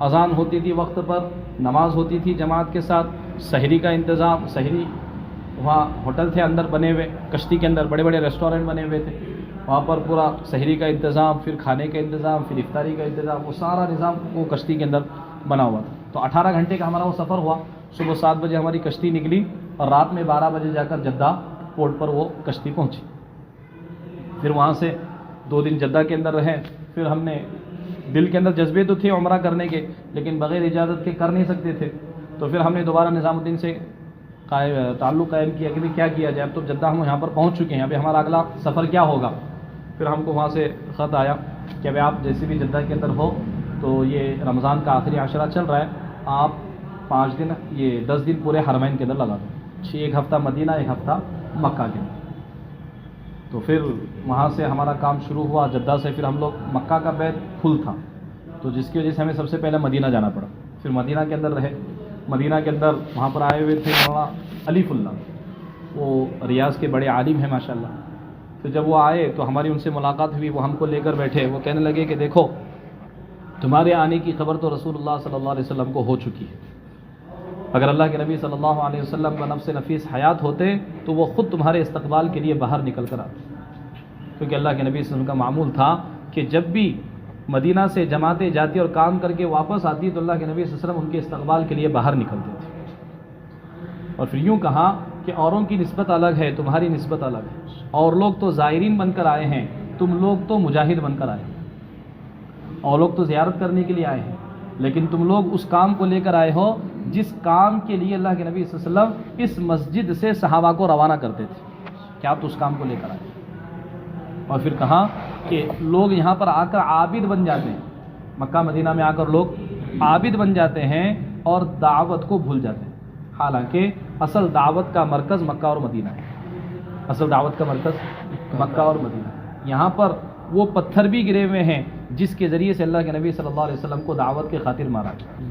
اذان ہوتی تھی وقت پر، نماز ہوتی تھی جماعت کے ساتھ. سحری کا انتظام، سحری وہاں ہوٹل تھے اندر بنے ہوئے، کشتی کے اندر بڑے بڑے ریسٹورینٹ بنے ہوئے تھے. وہاں پر پورا سحری کا انتظام، پھر کھانے کا انتظام، پھر افطاری کا انتظام، وہ سارا نظام وہ کشتی کے اندر بنا ہوا تھا. تو 18 گھنٹے کا ہمارا وہ سفر ہوا. صبح 7 بجے ہماری کشتی نکلی، اور رات میں 12 بجے جا کر جدہ پورٹ پر وہ کشتی پہنچی. پھر وہاں سے 2 دن جدہ کے اندر رہے. پھر ہم نے دل کے اندر جذبے تو تھے عمرہ کرنے کے، لیکن بغیر اجازت کے کر نہیں سکتے تھے. تو پھر ہم نے دوبارہ نظام الدین سے تعلق قائم کیا کہ کیا کیا جائے. اب تو جدہ ہم یہاں پر پہنچ چکے ہیں، ابھی ہمارا اگلا سفر کیا ہوگا. پھر ہم کو وہاں سے خط آیا کہ ابھی آپ جیسے بھی جدہ کے اندر ہو، تو یہ رمضان کا آخری عشرہ چل رہا ہے، آپ 5 دن یہ 10 دن پورے حرمین کے اندر لگا دیں، 1 ہفتہ مدینہ، 1 ہفتہ مکہ کے اندر. تو پھر وہاں سے ہمارا کام شروع ہوا. جدہ سے پھر ہم لوگ، مکہ کا بیت فل تھا، تو جس کی وجہ سے ہمیں سب سے پہلے مدینہ جانا پڑا. پھر مدینہ کے اندر رہے. مدینہ کے اندر وہاں پر آئے ہوئے تھے مولانا علیف اللہ، وہ ریاض کے بڑے عالم ہیں ماشاءاللہ. تو جب وہ آئے تو ہماری ان سے ملاقات ہوئی. وہ ہم کو لے کر بیٹھے. وہ کہنے لگے کہ دیکھو، تمہارے آنے کی خبر تو رسول اللہ صلی اللہ علیہ وسلم کو ہو چکی ہے. اگر اللہ کے نبی صلی اللہ علیہ وسلم کا نفس نفیس حیات ہوتے تو وہ خود تمہارے استقبال کے لیے باہر نکل کر آتے. کیونکہ اللہ کے نبی صلی اللہ علیہ وسلم کا معمول تھا کہ جب بھی مدینہ سے جماعتیں جاتی اور کام کر کے واپس آتی تو اللہ کے نبی صلی اللہ علیہ وسلم ان کے استقبال کے لیے باہر نکلتے تھے. اور پھر یوں کہا کہ اوروں کی نسبت الگ ہے، تمہاری نسبت الگ ہے. اور لوگ تو زائرین بن کر آئے ہیں، تم لوگ تو مجاہد بن کر آئے ہیں. اور لوگ تو زیارت کرنے کے لیے آئے ہیں، لیکن تم لوگ اس کام کو لے کر آئے ہو جس کام کے لیے اللہ کے نبی صلی اللہ علیہ وسلم اس مسجد سے صحابہ کو روانہ کرتے تھے. کیا آپ تو اس کام کو لے کر آئے. اور پھر کہا کہ لوگ یہاں پر آ کر عابد بن جاتے ہیں، مکہ مدینہ میں آ کر لوگ عابد بن جاتے ہیں اور دعوت کو بھول جاتے ہیں. حالانکہ اصل دعوت کا مرکز مکہ اور مدینہ ہے. اصل دعوت کا مرکز مکہ اور مدینہ. یہاں پر وہ پتھر بھی گرے ہوئے ہیں جس کے ذریعے سے اللہ کے نبی صلی اللہ علیہ وسلم کو دعوت کے خاطر مارا گیا.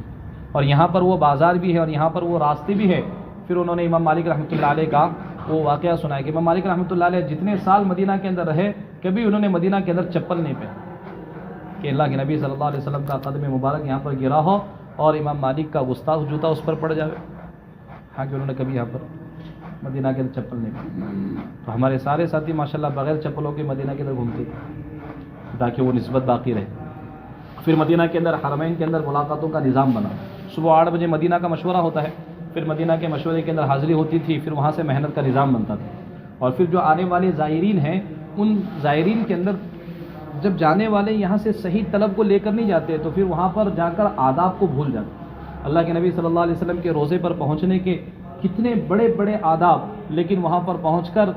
اور یہاں پر وہ بازار بھی ہے اور یہاں پر وہ راستے بھی ہے. پھر انہوں نے امام مالک رحمۃ اللہ علیہ کا وہ واقعہ سنایا کہ امام مالک رحمۃ اللہ علیہ جتنے سال مدینہ کے اندر رہے کبھی انہوں نے مدینہ کے اندر چپل نہیں پہنی کہ اللہ کے نبی صلی اللہ علیہ وسلم کا قدم مبارک یہاں پر گرا ہو اور امام مالک کا گستاخ جوتا اس پر پڑ جائے. ہاں کہ انہوں نے کبھی یہاں پر مدینہ کے اندر چپل نہیں پہنی. تو ہمارے سارے ساتھی ماشاءاللہ بغیر چپلوں کے مدینہ کے اندر گھومتے تھے تاکہ وہ نسبت باقی رہے. پھر مدینہ کے اندر حرمین کے اندر ملاقاتوں کا نظام بنا. صبح 8 بجے مدینہ کا مشورہ ہوتا ہے، پھر مدینہ کے مشورے کے اندر حاضری ہوتی تھی، پھر وہاں سے محنت کا نظام بنتا تھا. اور پھر جو آنے والے زائرین ہیں ان زائرین کے اندر جب جانے والے یہاں سے صحیح طلب کو لے کر نہیں جاتے تو پھر وہاں پر جا کر آداب کو بھول جاتے. اللہ کے نبی صلی اللہ علیہ وسلم کے روضے پر پہنچنے کے کتنے بڑے بڑے آداب، لیکن وہاں پر پہنچ کر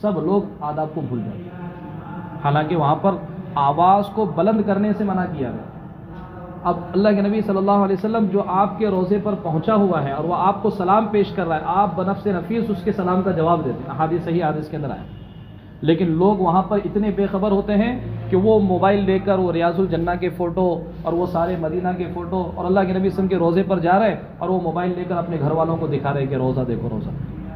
سب لوگ آداب کو بھول جاتے. حالانکہ وہاں پر آواز کو بلند کرنے سے منع کیا گیا. اب اللہ کے نبی صلی اللہ علیہ وسلم جو آپ کے روضے پر پہنچا ہوا ہے اور وہ آپ کو سلام پیش کر رہا ہے، آپ بنفس نفیس اس کے سلام کا جواب دیتے ہیں. احادیث صحیح حدیث کے اندر آیا. لیکن لوگ وہاں پر اتنے بے خبر ہوتے ہیں کہ وہ موبائل لے کر وہ ریاض الجنہ کے فوٹو اور وہ سارے مدینہ کے فوٹو اور اللہ کے نبی صلی اللہ علیہ وسلم کے روضے پر جا رہے ہیں اور وہ موبائل لے کر اپنے گھر والوں کو دکھا رہے ہیں کہ روضہ دیکھو روضہ.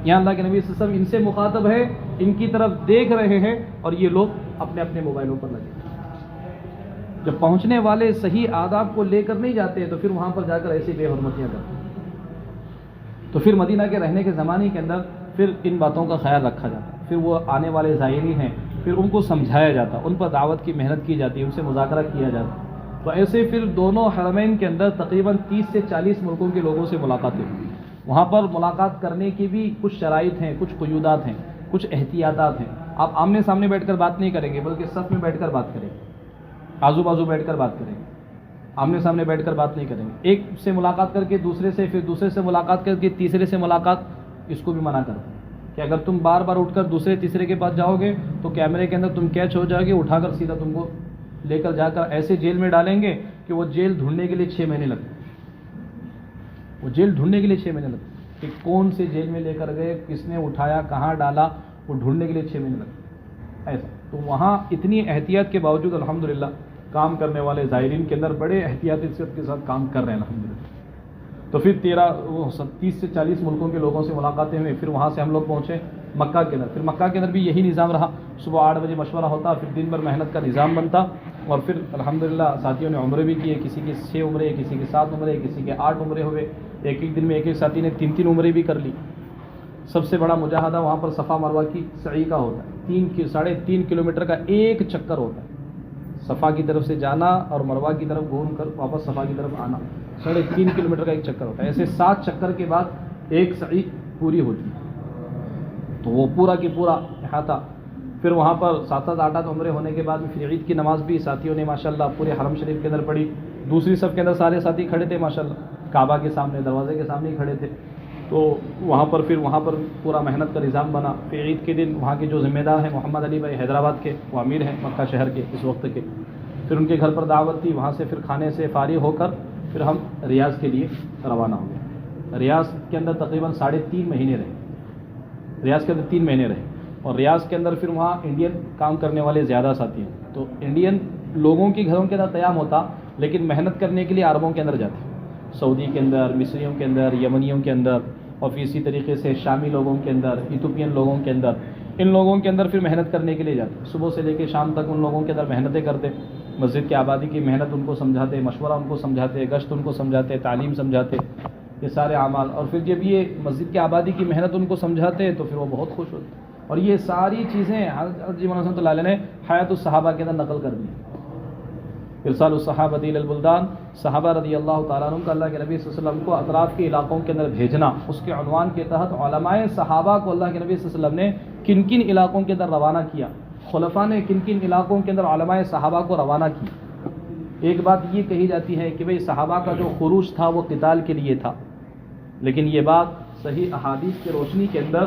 یہاں اللہ کے نبی صلی اللہ علیہ وسلم ان سے مخاطب ہے، ان کی طرف دیکھ رہے ہیں اور یہ لوگ اپنے اپنے موبائلوں پر لگے. جب پہنچنے والے صحیح آداب کو لے کر نہیں جاتے تو پھر وہاں پر جا کر ایسی بے حرمتیاں کرتے ہیں. تو پھر مدینہ کے رہنے کے زمانے کے اندر پھر ان باتوں کا خیال رکھا جاتا ہے. پھر وہ آنے والے زائرین ہیں پھر ان کو سمجھایا جاتا، ان پر دعوت کی محنت کی جاتی ہے، ان سے مذاکرہ کیا جاتا. تو ایسے پھر دونوں حرمین کے اندر تقریباً 30 سے 40 ملکوں کے لوگوں سے ملاقاتیں ہوئی. وہاں پر ملاقات کرنے کی بھی کچھ شرائط ہیں، کچھ قیودات ہیں، کچھ احتیاطات ہیں. آپ آمنے سامنے بیٹھ کر بات نہیں کریں گے بلکہ صف میں بیٹھ کر بات کریں گے، آزو بازو بیٹھ کر بات کریں گے، آمنے سامنے بیٹھ کر بات نہیں کریں گے. ایک سے ملاقات کر کے دوسرے سے، پھر دوسرے سے ملاقات کر کے تیسرے سے ملاقات، اس کو بھی منع کرتے ہیں کہ اگر تم بار بار اٹھ کر دوسرے تیسرے کے پاس جاؤ گے تو کیمرے کے اندر تم کیچ ہو جاؤ گے، اٹھا کر سیدھا تم کو لے کر جا کر ایسے جیل میں ڈالیں گے کہ وہ جیل ڈھونڈنے کے لیے 6 مہینے لگتے ہیں. وہ جیل ڈھونڈنے کے لیے 6 مہینے لگتے ہیں کہ کون سے جیل میں لے کر گئے، کس نے اٹھایا، کہاں ڈالا، وہ ڈھونڈنے کے لیے 6 مہینے لگتے ہیں ایسا. تو وہاں اتنی احتیاط کے باوجود الحمدللہ کام کرنے والے زائرین کے اندر بڑے احتیاطی کے ساتھ کام کر رہے ہیں الحمدللہ. تو پھر 30 سے 40 ملکوں کے لوگوں سے ملاقاتیں ہوئیں. پھر وہاں سے ہم لوگ پہنچے مکہ کے اندر. پھر مکہ کے اندر بھی یہی نظام رہا، صبح 8 بجے مشورہ ہوتا، پھر دن بھر محنت کا نظام بنتا. اور پھر الحمدللہ ساتھیوں نے عمرے بھی کیے، کسی کے 6 عمرے، کسی کے 7 عمرے، کسی کے 8 عمرے ہوئے. ایک دن میں ایک ساتھی نے 3 عمرے بھی کر لی. سب سے بڑا مجاہدہ وہاں پر صفا مروہ کی سعی کا ہوتا ہے. 3.5 کلومیٹر کا ایک چکر ہوتا ہے، صفا کی طرف سے جانا اور مروہ کی طرف گھوم کر واپس صفا کی طرف آنا. 3.5 کلومیٹر کا ایک چکر ہوتا ہے. ایسے 7 چکر کے بعد ایک سعی پوری ہوتی ہے. تو وہ پورا کی پورا احاطہ. پھر وہاں پر 7-8 عمرے ہونے کے بعد پھر عید کی نماز بھی ساتھیوں نے ماشاءاللہ پورے حرم شریف کے اندر پڑھی. دوسری صف کے اندر سارے ساتھی کھڑے تھے ماشاءاللہ، کعبہ کے سامنے، دروازے کے سامنے ہی کھڑے تھے. تو وہاں پر پورا محنت کا نظام بنا. پھر عید کے دن وہاں کے جو ذمہ دار ہیں محمد علی بھائی حیدرآباد کے، وہ امیر ہیں مکہ شہر کے اس وقت کے، پھر ان کے گھر پر دعوت تھی. وہاں سے پھر کھانے سے فارغ ہو کر پھر ہم ریاض کے لیے روانہ ہو گئے. ریاض کے اندر تقریباً 3.5 مہینے رہے. ریاض کے اندر 3 مہینے رہے. اور ریاض کے اندر پھر وہاں انڈین کام کرنے والے زیادہ ساتھی ہیں. تو انڈین لوگوں کے گھروں کے اندر قیام ہوتا، لیکن محنت کرنے کے لیے عربوں کے اندر جاتے، سعودی کے اندر، مصریوں کے اندر، یمنیوں کے اندر، اور پھر اسی طریقے سے شامی لوگوں کے اندر، ایتھوپین لوگوں کے اندر. ان لوگوں کے اندر پھر محنت کرنے کے لیے جاتے. صبح سے لے کے شام تک ان لوگوں کے اندر محنتیں کرتے. مسجد کی آبادی کی محنت ان کو سمجھاتے، مشورہ ان کو سمجھاتے، گشت ان کو سمجھاتے، تعلیم سمجھاتے، یہ سارے اعمال. اور پھر جب یہ مسجد کی آبادی کی محنت ان کو سمجھاتے تو پھر وہ بہت خوش ہوتے. اور یہ ساری چیزیں حضرت جی مولانا رحمۃ اللہ علیہ نے حیات الصحابہ کے اندر نقل کر دی. ارسال الصحابہ الی البلدان، صحابہ رضی اللہ تعالیٰ عنہ کا اللہ کے نبی صلی اللہ علیہ وسلم کو اطراف کے علاقوں کے اندر بھیجنا، اس کے عنوان کے تحت علماء صحابہ کو اللہ کے نبی صلی اللہ علیہ وسلم نے کن کن علاقوں کے اندر روانہ کیا، خلفاء نے کن کن علاقوں کے اندر علماء صحابہ کو روانہ کیا. ایک بات یہ کہی جاتی ہے کہ بھئی صحابہ کا جو خروج تھا وہ قتال کے لیے تھا، لیکن یہ بات صحیح احادیث کی روشنی کے اندر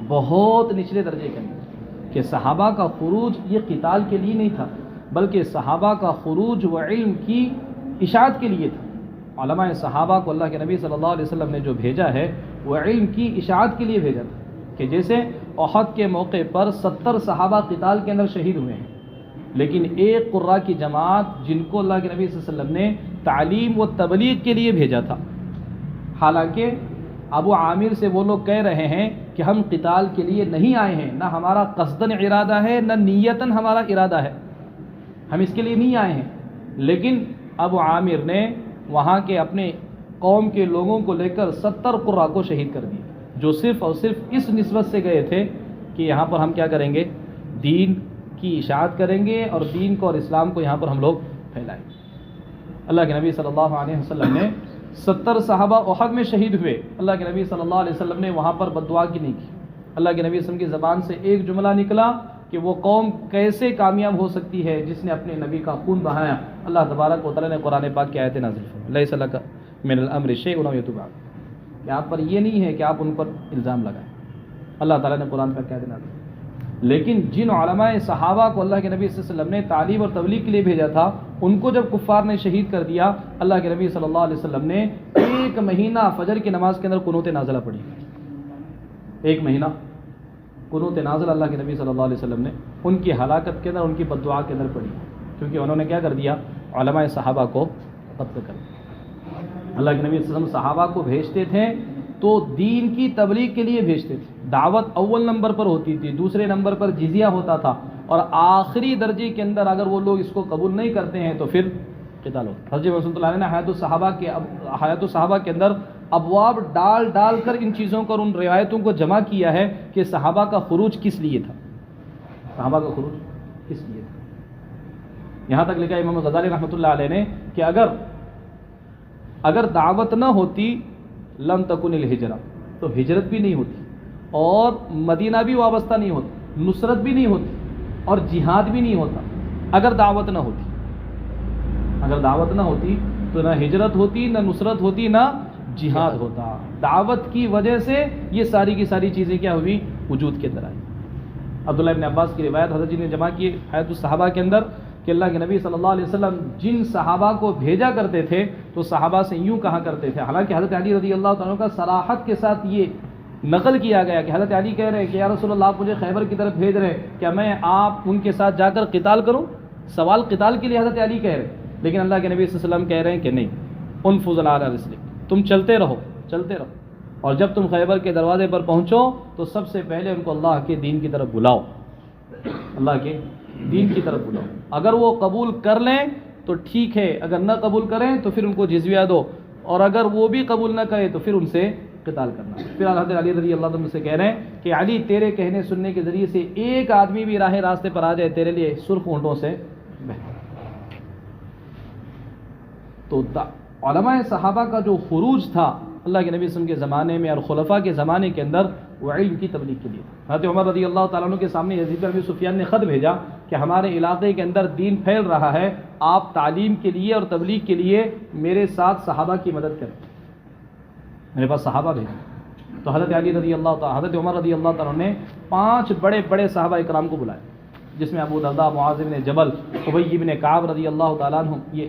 بہت نچلے درجے کے اندر کہ صحابہ کا خروج یہ قتال کے لیے نہیں تھا، بلکہ صحابہ کا خروج و علم کی اشاعت کے لیے تھا. علماء صحابہ کو اللہ کے نبی صلی اللہ علیہ وسلم نے جو بھیجا ہے وہ علم کی اشاعت کے لیے بھیجا تھا. کہ جیسے احد کے موقع پر 70 صحابہ قتال کے اندر شہید ہوئے ہیں، لیکن ایک قرہ کی جماعت جن کو اللہ کے نبی صلی اللہ علیہ وسلم نے تعلیم و تبلیغ کے لیے بھیجا تھا. حالانکہ ابو عامر سے وہ لوگ کہہ رہے ہیں کہ ہم قتال کے لیے نہیں آئے ہیں، نہ ہمارا قصدن ارادہ ہے، نہ نیتاً ہمارا ارادہ ہے، ہم اس کے لیے نہیں آئے ہیں. لیکن ابو عامر نے وہاں کے اپنے قوم کے لوگوں کو لے کر 70 قرہ کو شہید کر دیا، جو صرف اور صرف اس نسبت سے گئے تھے کہ یہاں پر ہم کیا کریں گے، دین کی اشاعت کریں گے اور دین کو اور اسلام کو یہاں پر ہم لوگ پھیلائیں گے. اللہ کے نبی صلی اللہ علیہ وسلم نے 70 صحابہ احد میں شہید ہوئے. اللہ کے نبی صلی اللہ علیہ وسلم نے وہاں پر بد دعا کی نہیں کی. اللہ کے نبی صلی اللہ علیہ وسلم کی زبان سے ایک جملہ نکلا کہ وہ قوم کیسے کامیاب ہو سکتی ہے جس نے اپنے نبی کا خون بہایا. اللہ تبارک و تعالیٰ نے قرآن پاک کی آیت نازل فرمائی، لیس لک من الامر شیء او یتوب علیک، کہ آپ پر یہ نہیں ہے کہ آپ ان پر الزام لگائیں. اللہ تعالیٰ نے قرآن پاک کی آیت نازل. لیکن جن علماء صحابہ کو اللہ کے نبی صلی اللہ علیہ وسلم نے تعلیم اور تبلیغ کے لیے بھیجا تھا، ان کو جب کفار نے شہید کر دیا، اللہ کے نبی صلی اللہ علیہ وسلم نے 1 مہینہ فجر کی نماز کے اندر قنوت نازلہ پڑھی. 1 مہینہ قنوت نازلہ اللہ کے نبی صلی اللہ علیہ وسلم نے ان کی ہلاکت کے اندر، ان کی بد دعا کے اندر پڑھی، کیونکہ انہوں نے کیا کر دیا، علماء صحابہ کو قتل کر دیا. اللہ کے نبی صلی اللہ علیہ وسلم صحابہ کو بھیجتے تھے تو دین کی تبلیغ کے لیے بھیجتے تھے. دعوت اول نمبر پر ہوتی تھی، دوسرے نمبر پر جزیہ ہوتا تھا، اور آخری درجے کے اندر اگر وہ لوگ اس کو قبول نہیں کرتے ہیں تو پھر قتال ہوتا. حضرت رسول اللہ علیہ نے حیات الصحابہ کے اندر ابواب ڈال ڈال کر ان چیزوں کو اور ان روایتوں کو جمع کیا ہے کہ صحابہ کا خروج کس لیے تھا، صحابہ کا خروج کس لیے تھا. یہاں تک لکھا امام غزالی رحمۃ اللہ علیہ نے کہ اگر دعوت نہ ہوتی لم تکن الہجرہ، تو ہجرت بھی نہیں ہوتی اور مدینہ بھی وابستہ نہیں ہوتا، نصرت بھی نہیں ہوتی اور جہاد بھی نہیں ہوتا. اگر دعوت نہ ہوتی تو نہ ہجرت ہوتی، نہ نصرت ہوتی، نہ جہاد ہوتا. دعوت کی وجہ سے یہ ساری کی ساری چیزیں کیا ہوئی، وجود کے اندر آئی. عبداللہ ابن عباس کی روایت حضرت جی نے جمع کی حیات الصحابہ کے اندر کہ اللہ کے نبی صلی اللہ علیہ وسلم جن صحابہ کو بھیجا کرتے تھے تو صحابہ سے یوں کہا کرتے تھے، حالانکہ حضرت علی رضی اللہ تعالیٰ کا صراحت کے ساتھ یہ نقل کیا گیا کہ حضرت علی کہہ رہے ہیں کہ یا رسول اللہ آپ مجھے خیبر کی طرف بھیج رہے ہیں، کیا میں آپ ان کے ساتھ جا کر قتال کروں؟ سوال قتال کے لیے حضرت علی کہہ رہے ہیں، لیکن اللہ کے نبی صلی اللہ علیہ وسلم کہہ رہے ہیں کہ نہیں، انفذ علی رسلک، تم چلتے رہو، اور جب تم خیبر کے دروازے پر پہنچو تو سب سے پہلے ان کو اللہ کے دین کی طرف بلاؤ، اللہ کے دین کی طرف بلاؤ. اگر وہ قبول کر لیں تو ٹھیک ہے، اگر نہ قبول کریں تو پھر ان کو جزیہ دو، اور اگر وہ بھی قبول نہ کرے تو پھر ان سے قتال کرنا. پھر حضرت علی رضی اللہ عنہ سے کہہ رہے ہیں کہ علی تیرے کہنے سننے کے ذریعے سے ایک آدمی بھی راستے پر آ جائے تیرے لیے سرخ اونٹوں سے بہتر. تو علماء صحابہ کا جو خروج تھا اللہ کے نبی صلی اللہ علیہ وسلم کے زمانے میں اور خلفاء کے زمانے کے اندر وہ علم کی تبلیغ کے لیے. حضرت عمر رضی اللہ تعالیٰ عنہ کے سامنے یزید بن ابی سفیان نے خط بھیجا کہ ہمارے علاقے کے اندر دین پھیل رہا ہے، آپ تعلیم کے لیے اور تبلیغ کے لیے میرے ساتھ صحابہ کی مدد کریں. میرے پاس صحابہ بھیجے. تو حضرت حضرت عمر رضی اللہ تعالیٰ نے 5 بڑے بڑے صحابہ اکرام کو بلائے، جس میں ابو درداء، معاذ بن جبل، ابی بن کعب رضی اللہ تعالیٰ عنہ، یہ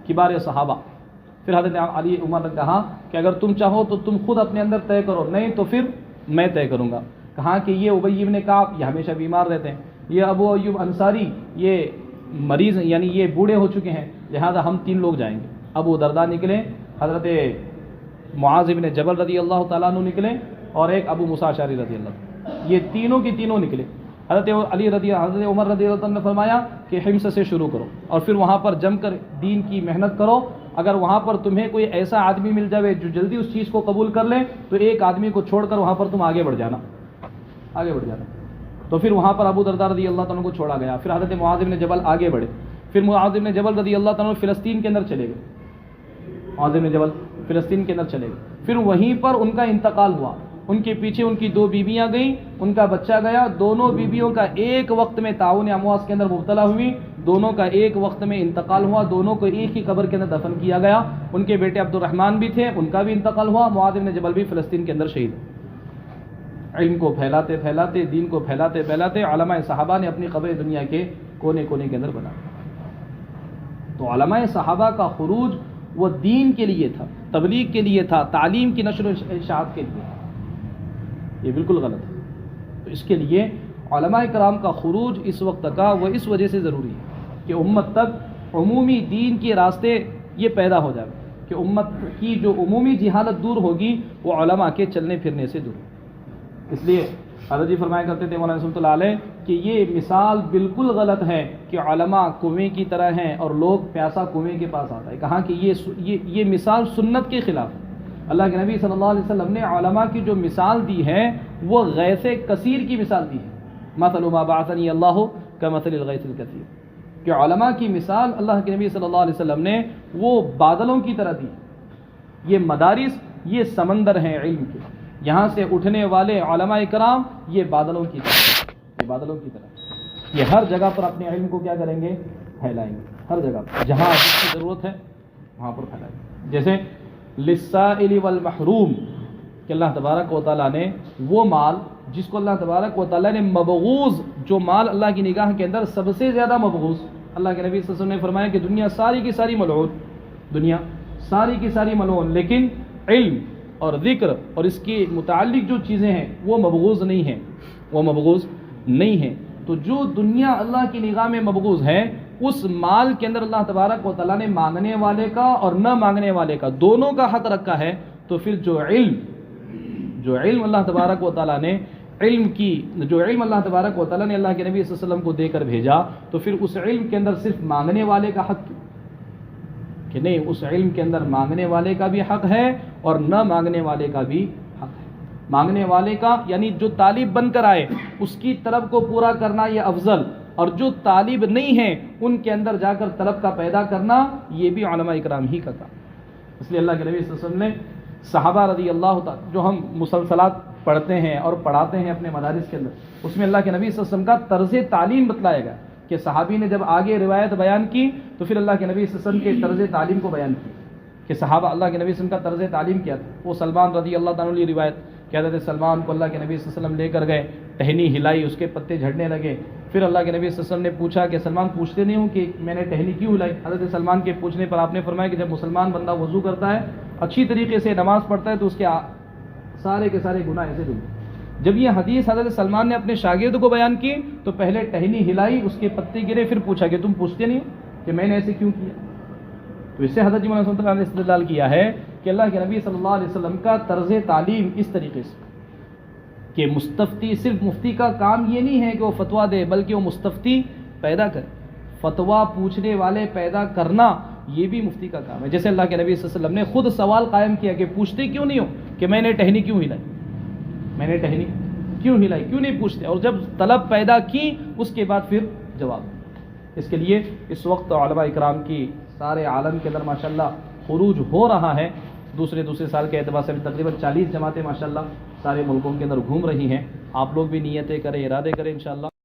کبار صحابہ. پھر حضرت عمر نے کہا کہ اگر تم چاہو تو تم خود اپنے اندر طے کرو، نہیں تو پھر میں طے کروں گا. کہا کہ یہ ابی بن کعب یہ ہمیشہ بیمار رہتے ہیں، یہ ابو ایوب انصاری یہ مریض یعنی یہ بوڑھے ہو چکے ہیں، لہذا ہم 3 لوگ جائیں گے. ابو درداء نکلے، حضرت معاذ بن جبل رضی اللہ تعالیٰ عنہ نکلے، اور ایک ابو موسیٰ اشعری رضی اللہ عنہ. یہ تینوں کی تینوں نکلے. حضرت عمر رضی اللہ عنہ نے فرمایا کہ حمص سے شروع کرو اور پھر وہاں پر جم کر دین کی محنت کرو. اگر وہاں پر تمہیں کوئی ایسا آدمی مل جائے جو جلدی اس چیز کو قبول کر لے تو ایک آدمی کو چھوڑ کر وہاں پر تم آگے بڑھ جانا. تو پھر وہاں پر ابو درداء رضی اللہ عنہ کو چھوڑا گیا. پھر حضرت معاذ بن جبل آگے بڑھے. پھر معاذ بن جبل رضی اللہ عنہ فلسطین کے اندر چلے گئے. معاذ بن جبل فلسطین کے اندر چلے گئے. پھر وہیں پر ان کا انتقال ہوا. ان کے پیچھے ان کی 2 بیویاں گئیں، ان کا بچہ گیا. دونوں بیویوں کا ایک وقت میں تعاون امواس کے اندر مبتلا ہوئی. دونوں کا ایک وقت میں انتقال ہوا. دونوں کو ایک ہی قبر کے اندر دفن کیا گیا. ان کے بیٹے عبد الرحمن بھی تھے، ان کا بھی انتقال ہوا. معاذ بن جبل بھی فلسطین کے اندر شہید. علم کو پھیلاتے پھیلاتے، دین کو پھیلاتے پھیلاتے علماء صحابہ نے اپنی قبر دنیا کے کونے کونے کے اندر بنا. تو علماء صحابہ کا خروج وہ دین کے لیے تھا، تبلیغ کے لیے تھا، تعلیم کی نشر و اشاعت کے لیے. یہ بالکل غلط ہے. تو اس کے لیے علماء کرام کا خروج اس وقت کا وہ اس وجہ سے ضروری ہے کہ امت تک عمومی دین کے راستے یہ پیدا ہو جائے کہ امت کی جو عمومی جہالت دور ہوگی وہ علماء کے چلنے پھرنے سے دور ہوگی. اس لیے حضرت جی فرمایا کرتے تھے مولانا رحمۃ اللہ علیہ کہ یہ مثال بالکل غلط ہے کہ علماء کنویں کی طرح ہیں اور لوگ پیاسا کنویں کے پاس آتا ہے. کہا کہ یہ مثال سنت کے خلاف ہے. اللہ کے نبی صلی اللہ علیہ وسلم نے علماء کی جو مثال دی ہے وہ غیث کثیر کی مثال دی ہے. مثل ما بعثنی اللہ کمثل الغیث الکثیر، کہ علماء کی مثال اللہ کے نبی صلی اللہ علیہ وسلم نے وہ بادلوں کی طرح دی. یہ مدارس یہ سمندر ہیں علم کے، یہاں سے اٹھنے والے علماء کرام یہ بادلوں کی طرح، یہ ہر جگہ پر اپنے علم کو کیا کریں گے، پھیلائیں گے. ہر جگہ پر جہاں جس کی ضرورت ہے وہاں پر پھیلائیں گے. جیسے للسائل والمحروم کہ اللہ تبارک و تعالیٰ نے وہ مال جس کو اللہ تبارک و تعالیٰ نے مبغوض، جو مال اللہ کی نگاہ کے اندر سب سے زیادہ مبغوض، اللہ کے نبی صلی اللہ علیہ وسلم نے فرمایا کہ دنیا ساری کی ساری ملعون، دنیا ساری کی ساری ملعون، لیکن علم اور ذکر اور اس کی متعلق جو چیزیں ہیں وہ مبغوض نہیں ہیں. تو جو دنیا اللہ کی نگاہ میں مبغوض ہے اس مال کے اندر اللہ تبارک و تعالیٰ نے مانگنے والے کا اور نہ مانگنے والے کا دونوں کا حق رکھا ہے. تو پھر جو علم اللہ تبارک و تعالیٰ نے علم کی جو علم اللہ تبارک و تعالیٰ نے اللہ کے نبی صلی اللہ علیہ وسلم کو دے کر بھیجا، تو پھر اس علم کے اندر صرف مانگنے والے کا حق کیوں؟ کہ نہیں، اس علم کے اندر مانگنے والے کا بھی حق ہے اور نہ مانگنے والے کا بھی حق ہے۔ مانگنے والے کا یعنی جو طالب بن کر آئے اس کی طلب کو پورا کرنا یہ افضل، اور جو طالب نہیں ہیں ان کے اندر جا کر طلب کا پیدا کرنا یہ بھی علماء اکرام ہی کا کام۔ اس لیے اللہ کے نبی صلی اللہ علیہ وسلم نے صحابہ رضی اللہ تعالی جو ہم مسلسلات پڑھتے ہیں اور پڑھاتے ہیں اپنے مدارس کے اندر، اس میں اللہ کے نبی صلی اللہ علیہ وسلم کا طرز تعلیم بتلایا گیا کہ صحابی نے جب آگے روایت بیان کی تو پھر اللہ کے نبی صلی اللہ علیہ وسلم کے طرز تعلیم کو بیان کی کہ صحابہ اللہ کے نبی صلی اللہ علیہ وسلم کا طرز تعلیم کیا تھا۔ وہ سلمان رضی اللہ تعالیٰ عنہ روایت کہ حضرت سلمان کو اللہ کے نبی صلی اللہ علیہ وسلم لے کر گئے، ٹہنی ہلائی، اس کے پتے جھڑنے لگے۔ پھر اللہ کے نبی صلی اللہ علیہ وسلم نے پوچھا کہ سلمان پوچھتے نہیں ہوں کہ میں نے ٹہنی کیوں ہلائی؟ حضرت سلمان کے پوچھنے پر آپ نے فرمایا کہ جب مسلمان بندہ وضو کرتا ہے، اچھی طریقے سے نماز پڑھتا ہے، تو اس کے سارے کے سارے گناہ ایسے دھلتے ہیں۔ جب یہ حدیث حضرت سلمان نے اپنے شاگرد کو بیان کی تو پہلے ٹہنی ہلائی، اس کے پتے گرے، پھر پوچھا کہ تم پوچھتے نہیں ہو کہ میں نے ایسے کیوں کیا؟ تو اس سے حضرت مولانا صلی اللہ علیہ وسلم نے استدلال کیا ہے کہ اللہ کے نبی صلی اللہ علیہ وسلم کا طرز تعلیم اس طریقے سے کہ مستفتی، صرف مفتی کا کام یہ نہیں ہے کہ وہ فتویٰ دے، بلکہ وہ مستفتی پیدا کرے، فتویٰ پوچھنے والے پیدا کرنا یہ بھی مفتی کا کام ہے۔ جیسے اللہ کے نبی صلی اللہ علیہ وسلم نے خود سوال قائم کیا کہ پوچھتے کیوں نہیں ہو کہ میں نے ٹہنی کیوں ہلائی، میں نے ٹہنی کیوں ہلائی، کیوں نہیں پوچھتے؟ اور جب طلب پیدا کی اس کے بعد پھر جواب۔ اس کے لیے اس وقت علماء اکرام کی سارے عالم کے اندر ماشاءاللہ خروج ہو رہا ہے۔ دوسرے سال کے اعتبار سے تقریباً 40 جماعتیں ماشاءاللہ سارے ملکوں کے اندر گھوم رہی ہیں۔ آپ لوگ بھی نیتیں کریں، ارادے کریں انشاءاللہ۔